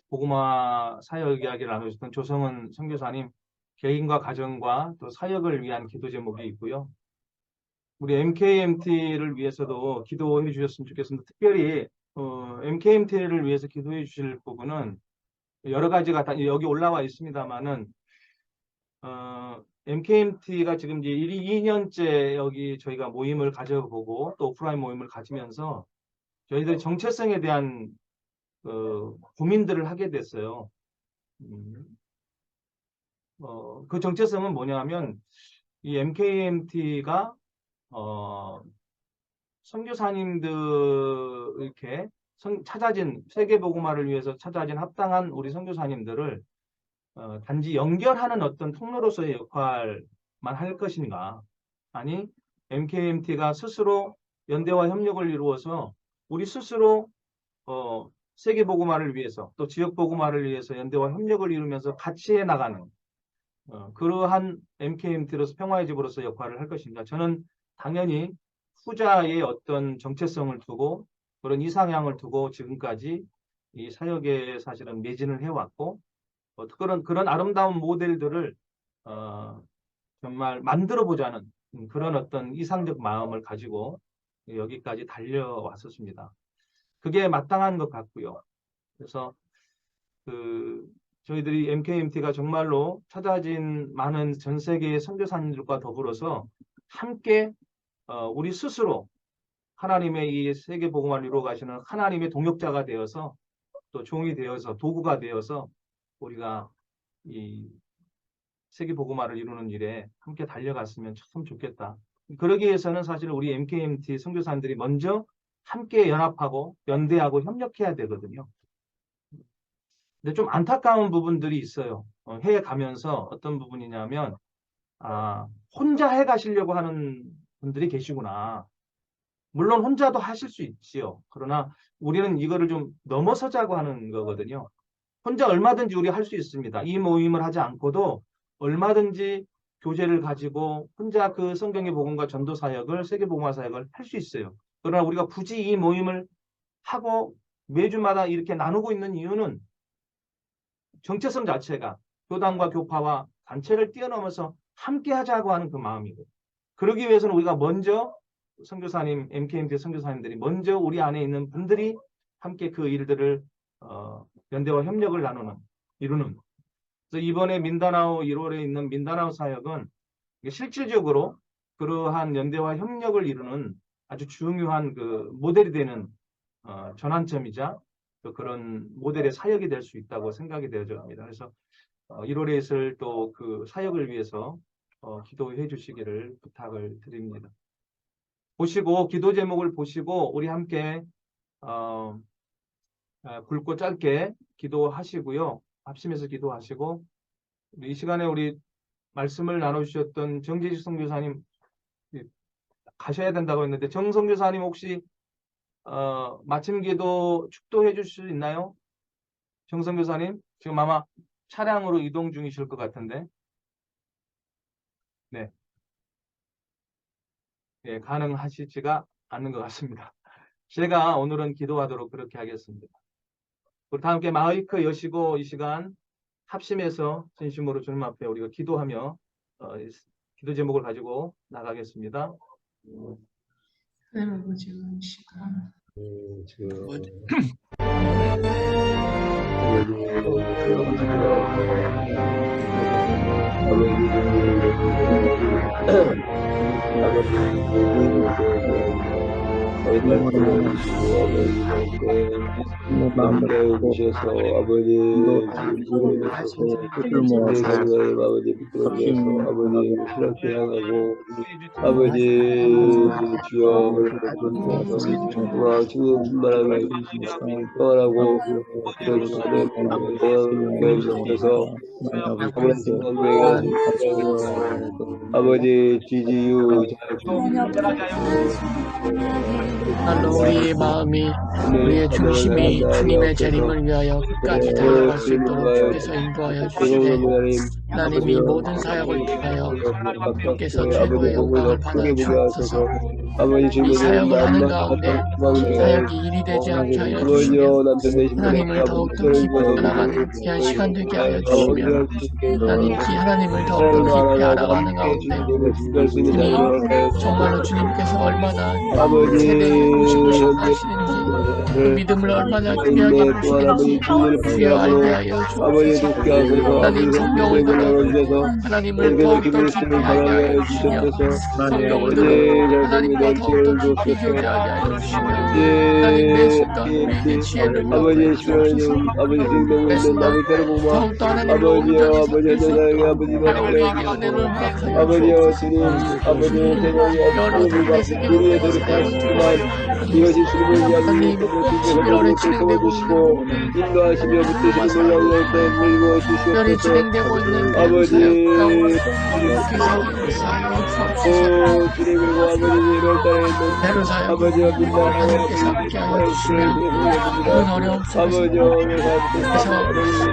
복음화 사역 이야기를 나누셨던 조성은 선교사님 개인과 가정과 또 사역을 위한 기도 제목이 있고요. 우리 MKMT를 위해서도 기도해 주셨으면 좋겠습니다. 특별히 MKMT를 위해서 기도해 주실 부분은 여러 가지가 다 여기 올라와 있습니다만은 MKMT가 지금 이제 2년째 여기 저희가 모임을 가져보고 또 오프라인 모임을 가지면서 저희들이 정체성에 대한 고민들을 하게 됐어요. 그 정체성은 뭐냐면 이 MKMT가 선교사님들 이렇게 찾아진 세계 복음화를 위해서 찾아진 합당한 우리 선교사님들을 단지 연결하는 어떤 통로로서의 역할만 할 것인가? 아니 MKMT가 스스로 연대와 협력을 이루어서 우리 스스로 세계 복음화를 위해서 또 지역 복음화를 위해서 연대와 협력을 이루면서 같이 해나가는 그러한 MKMT로서 평화의 집으로서 역할을 할 것인가? 저는 당연히 후자의 어떤 정체성을 두고 그런 이상향을 두고 지금까지 이 사역에 사실은 매진을 해왔고 그런 아름다운 모델들을 정말 만들어 보자는 그런 어떤 이상적 마음을 가지고 여기까지 달려왔었습니다. 그게 마땅한 것 같고요. 그래서 저희들이 MKMT가 정말로 찾아진 많은 전 세계의 선교사님들과 더불어서 함께 우리 스스로 하나님의 이 세계 복음을 이루어 가시는 하나님의 동역자가 되어서 또 종이 되어서 도구가 되어서 우리가 이 세계 복음화를 이루는 일에 함께 달려갔으면 참 좋겠다. 그러기 위해서는 사실 우리 MKMT 선교사님들이 먼저 함께 연합하고 연대하고 협력해야 되거든요. 근데 좀 안타까운 부분들이 있어요. 해 가면서 어떤 부분이냐면 혼자 해 가시려고 하는 분들이 계시구나. 물론 혼자도 하실 수 있지요. 그러나 우리는 이거를 좀 넘어서자고 하는 거거든요. 혼자 얼마든지 우리 할 수 있습니다. 이 모임을 하지 않고도 얼마든지 교제를 가지고 혼자 그 성경의 복음과 전도 사역을 세계 복음화 사역을 할 수 있어요. 그러나 우리가 굳이 이 모임을 하고 매주마다 이렇게 나누고 있는 이유는 정체성 자체가 교단과 교파와 단체를 뛰어넘어서 함께 하자고 하는 그 마음이고, 그러기 위해서는 우리가 먼저 선교사님, MKMT 선교사님들이 먼저 우리 안에 있는 분들이 함께 그 일들을 연대와 협력을 이루는. 그래서 이번에 민다나오 1월에 있는 민다나오 사역은 실질적으로 그러한 연대와 협력을 이루는 아주 중요한 그 모델이 되는 전환점이자 그런 모델의 사역이 될 수 있다고 생각이 되어집니다. 그래서 1월에 있을 또 그 사역을 위해서 기도해 주시기를 부탁을 드립니다. 보시고 기도 제목을 보시고 우리 함께 굵고 짧게 기도하시고요. 합심해서 기도하시고 이 시간에 우리 말씀을 나눠주셨던 정재식 선교사님 가셔야 된다고 했는데 정 선교사님 혹시 마침 기도 축도해 주실 수 있나요? 정 선교사님 지금 아마 차량으로 이동 중이실 것 같은데 네, 예, 가능하시지가 않는 것 같습니다. 제가 오늘은 기도하도록 그렇게 하겠습니다. 우리 다 함께 마이크 여시고 이 시간 합심해서 진심으로 주님 앞에 우리가 기도하며 기도 제목을 가지고 나가겠습니다. 하나님 아버지 이 시간 마음에 오셔서 아버지 뜻을 모아서 아버지 부끄러워서 아버지 그렇게 향하고 아버지 주여 지금 말하면 평안하고 그런 주셔서 아버지 지지유 날로 우리의 마음이 우리의 중심이 주님의 재림을 위하여 끝까지 달려갈 수 있도록 주께서 인도하여 주시되 하나님 이 모든 사역을 통하여 주께서 최고의 영광을 받아 주옵소서. 이 사역을 하는 가운데 사역이 일이 되지 않게 하여 주시며 하나님을 더욱더 깊이 알아가는 귀한 시간 되게 하여 주시며 하나님을 더욱더 깊이 알아가는 가운데 주님 정말로 주님께서 얼마나 세대에 보시고 싶어 하시는지 그 믿음을 얼마나 귀하게 보시는지 주여 알게 하여 주옵소서. 하나님 성경을 들어 하나님을 더욱더 깊이 알게 하여 주시며 성경을 들어 하나님과 더욱더 깊이 교제하게 하여 주시며 하나님 매 순간 우리에게 지혜를 더하여 주옵소서. 매 순간 더욱더 하나님을 더욱더 깊이 우리에게 은혜를 허락하여 주옵소서. 여러 삶의 세계를 사역을 통하여 하나님 11월에 진행되고 있는 특별히 진행되고 있는 사역 가운데 주께서 역사하여 주옵소서. 배로 사역 하나님께서 함께하여 주시며 그 어려움 속에서 그래서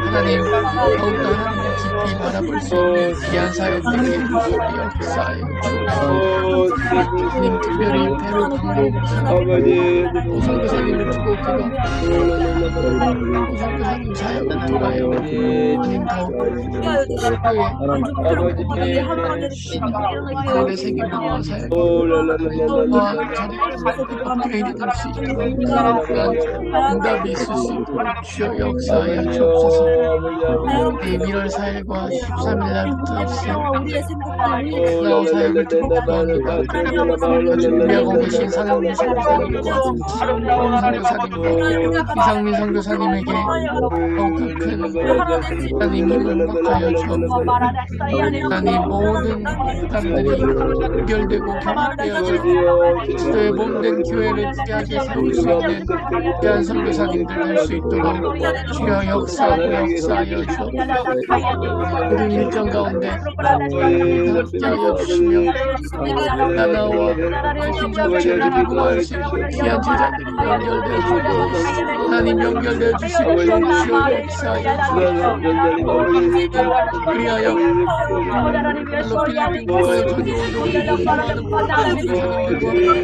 하나님 더욱더 하나님을 깊이 바라볼 수 있는 귀한 사역 되게 하여 역사하여 주옵소서. 하나님 특별히 페루 방콕 아버지 선교사님을 두고 기도 선교사님 사역을 통하여 하나님 더욱 교회 아버지 세계만화 사역이 업그레이드 될 수 있도록 응답이 있을 수 있도록 주여 역사하여 주옵소서. 1월 4일과 13일 날부터 있을 나우 사역을 준비하고 계신 상영민 선교사님과 선교사님과 이상민 선교사님에게 더욱 큰 하나님 힘을 먹하여 주옵소서. 하나님 모든 사람들이 연결되고 경합되어져 그리스도의 몸된 교회를 귀하게 세울 수 있는 귀한 선교사님들 될 수 있도록 주여 역사하고 역사하여 주옵소서. 우리 일정 가운데 함께하여 주시며 나나와 같은 잡체를 부모할 수 있는 귀한 제자들이 연결되어 주시고 하나님 연결되어 주시고 주여 역사하여 주옵소서. 그리하여 말로 필리핀 국가의 전도운동을 도모하는 모든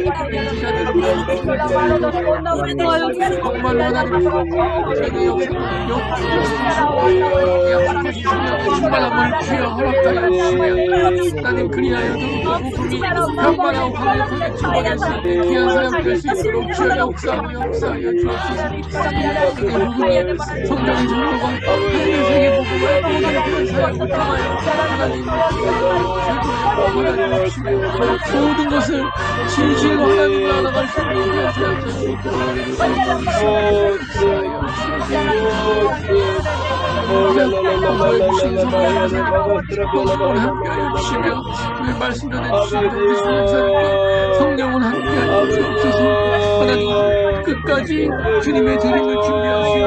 선교사님들과 제자들과 정말로 하나님 세계 역사를 역사하시며 충만함을 주여 허락하여 주시며 하나님 그리하여 더욱더 복음이 평만하고 강력하게 충만할 수 있는 귀한 사역 될 수 있도록 주여 역사하고 역사하여 주옵소서. 복음이 성령의 전도가 하늘 세계 복음을 보는 사역을 통하여 하나님 최고의 주시며 모든 것을 진실과 하나님을 알아갈 수 있는 귀한 사역 될 수 성령을 함께하여 주시며 그 말씀 전해주신 우리 수행사님과 성령을 함께하여 주옵소서. 하나님 끝까지 주님의 재림을 준비하시고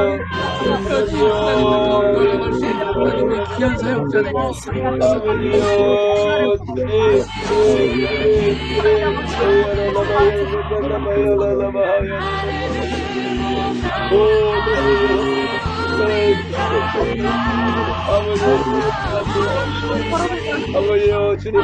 끝까지 하나님을 더욱 돌아갈 수 있는 하나님의 귀한 사역자 되게 아버지요 주님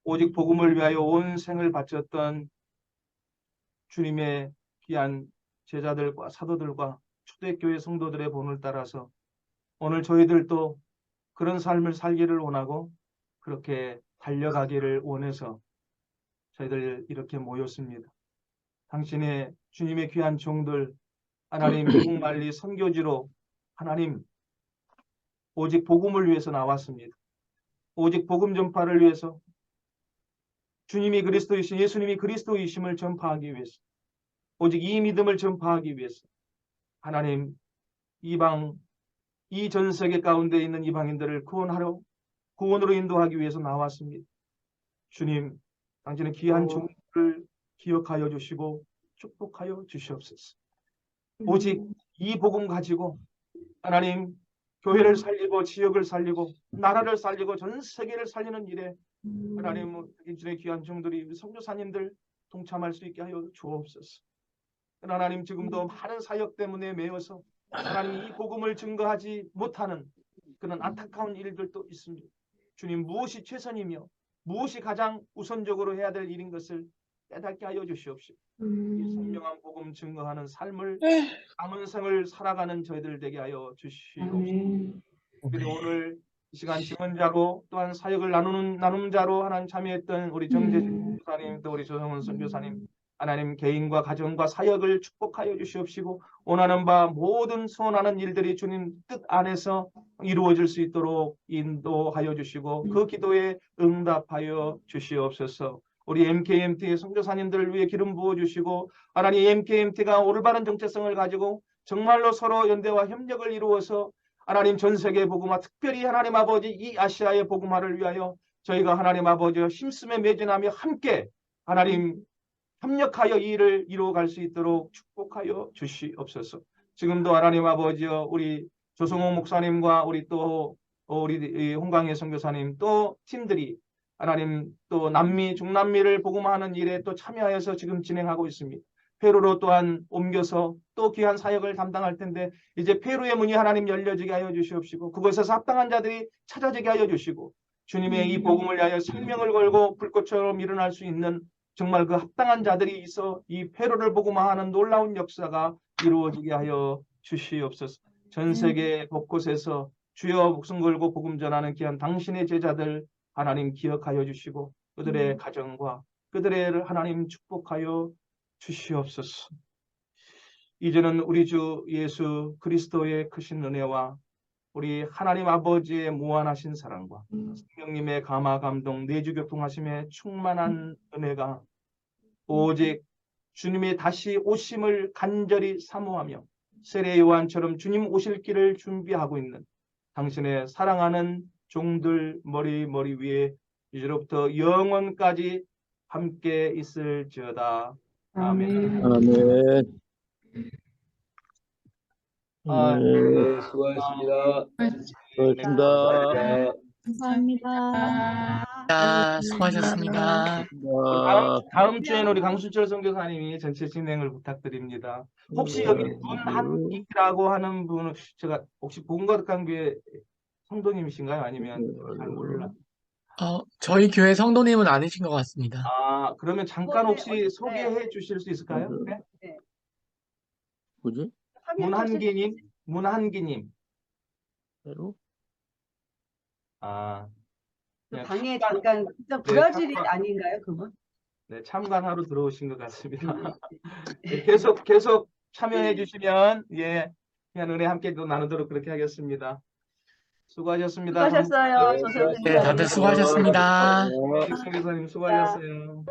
오직 복음을 위하여 온 생을 바쳤던 주님의 귀한 제자들과 사도들과 초대교회 성도들의 본을 따라서 오늘 저희들도 그런 삶을 살기를 원하고 그렇게 달려가기를 원해서 저희들 이렇게 모였습니다. 당신의 주님의 귀한 종들 하나님 미국말리 선교지로 하나님 오직 복음을 위해서 나왔습니다. 오직 복음 전파를 위해서 주님이 그리스도이신 예수님이 그리스도이심을 전파하기 위해서 오직 이 믿음을 전파하기 위해서 하나님 이방 이 전 세계 가운데 있는 이방인들을 구원으로 인도하기 위해서 나왔습니다. 주님 당신의 귀한 종들을 기억하여 주시고 축복하여 주시옵소서. 오직 이 복음 가지고 하나님 교회를 살리고 지역을 살리고 나라를 살리고 전 세계를 살리는 일에 하나님 주의 귀한 종들이 선교사님들 동참할 수 있게 하여 주옵소서. 하나님 지금도 많은 사역 때문에 매여서 하나님 이 복음을 증거하지 못하는 그런 안타까운 일들도 있습니다. 주님 무엇이 최선이며 무엇이 가장 우선적으로 해야 될 일인 것을 깨닫게 하여 주시옵시고 이 선명한 복음 증거하는 삶을 남은 생을 살아가는 저희들 되게 하여 주시옵소서. 특별히 오늘 이 시간 증언자로 또한 사역을 나누는 자로 하나님 참여했던 우리 정재진 선교사님 또 우리 조성은 선교사님 하나님 개인과 가정과 사역을 축복하여 주시옵시고 원하는 바 모든 소원하는 일들이 주님 뜻 안에서 이루어질 수 있도록 인도하여 주시고 그 기도에 응답하여 주시옵소서. 우리 MKMT 선교사님들을 위해 기름 부어 주시고 하나님 MKMT가 올바른 정체성을 가지고 정말로 서로 연대와 협력을 이루어서 하나님 전 세계 복음화 특별히 하나님 아버지 이 아시아의 복음화를 위하여 저희가 하나님 아버지와 힘쓰며 매진하며 함께 하나님 협력하여 이 일을 이루어갈 수 있도록 축복하여 주시옵소서. 지금도 하나님 아버지여 우리 조성호 목사님과 우리 또 우리 홍강혜 선교사님 또 팀들이 하나님 또 남미 중남미를 복음화하는 일에 또 참여하여서 지금 진행하고 있습니다. 페루로 또한 옮겨서 또 귀한 사역을 담당할 텐데 이제 페루의 문이 하나님 열려지게 하여 주시옵시고 그곳에서 합당한 자들이 찾아지게 하여 주시고 주님의 이 복음을 위하여 생명을 걸고 불꽃처럼 일어날 수 있는 정말 그 합당한 자들이 있어 이 페루를 복음화하는 놀라운 역사가 이루어지게 하여 주시옵소서. 전 세계 곳곳에서 주여 목숨 걸고 복음 전하는 귀한 당신의 제자들 하나님 기억하여 주시고 그들의 가정과 그들의 하나님 축복하여 주시옵소서. 이제는 우리 주 예수 그리스도의 크신 은혜와 우리 하나님 아버지의 무한하신 사랑과 성령님의 감화 감동 내주 교통하심에 충만한 은혜가 오직 주님의 다시 오심을 간절히 사모하며 세례 요한처럼 주님 오실 길을 준비하고 있는 당신의 사랑하는 종들 머리 위에 이제로부터 영원까지 함께 있을지어다. 아멘. 아멘. 아, 네, 수고하셨습니다. 수고하셨습니다. 감사합니다. 자, 수고하셨습니다. 다음 주에는 우리 강순철 선교사님이 전체 진행을 부탁드립니다. 혹시 여기 문한기라고 하는 분은 제가 혹시 본거듭강교회 성도님이신가요? 아니면 잘 몰라? 저희 교회 성도님은 아니신 것 같습니다. 아, 그러면 잠깐 혹시 소개해 주실 수 있을까요? 네? 뭐지? 문한기님. 새로? 아, 그 그냥 방에 참관- 잠깐 네, 브라질이 참관- 아닌가요, 그분? 네, 참관하러 들어오신 것 같습니다. 네, 계속 참여해 주시면 예, 그냥 은혜 함께 또 나누도록 그렇게 하겠습니다. 수고하셨습니다. 수고하셨어요. 네, 조선생님. 네, 다들 수고하셨습니다. 선교사님 수고하셨어요.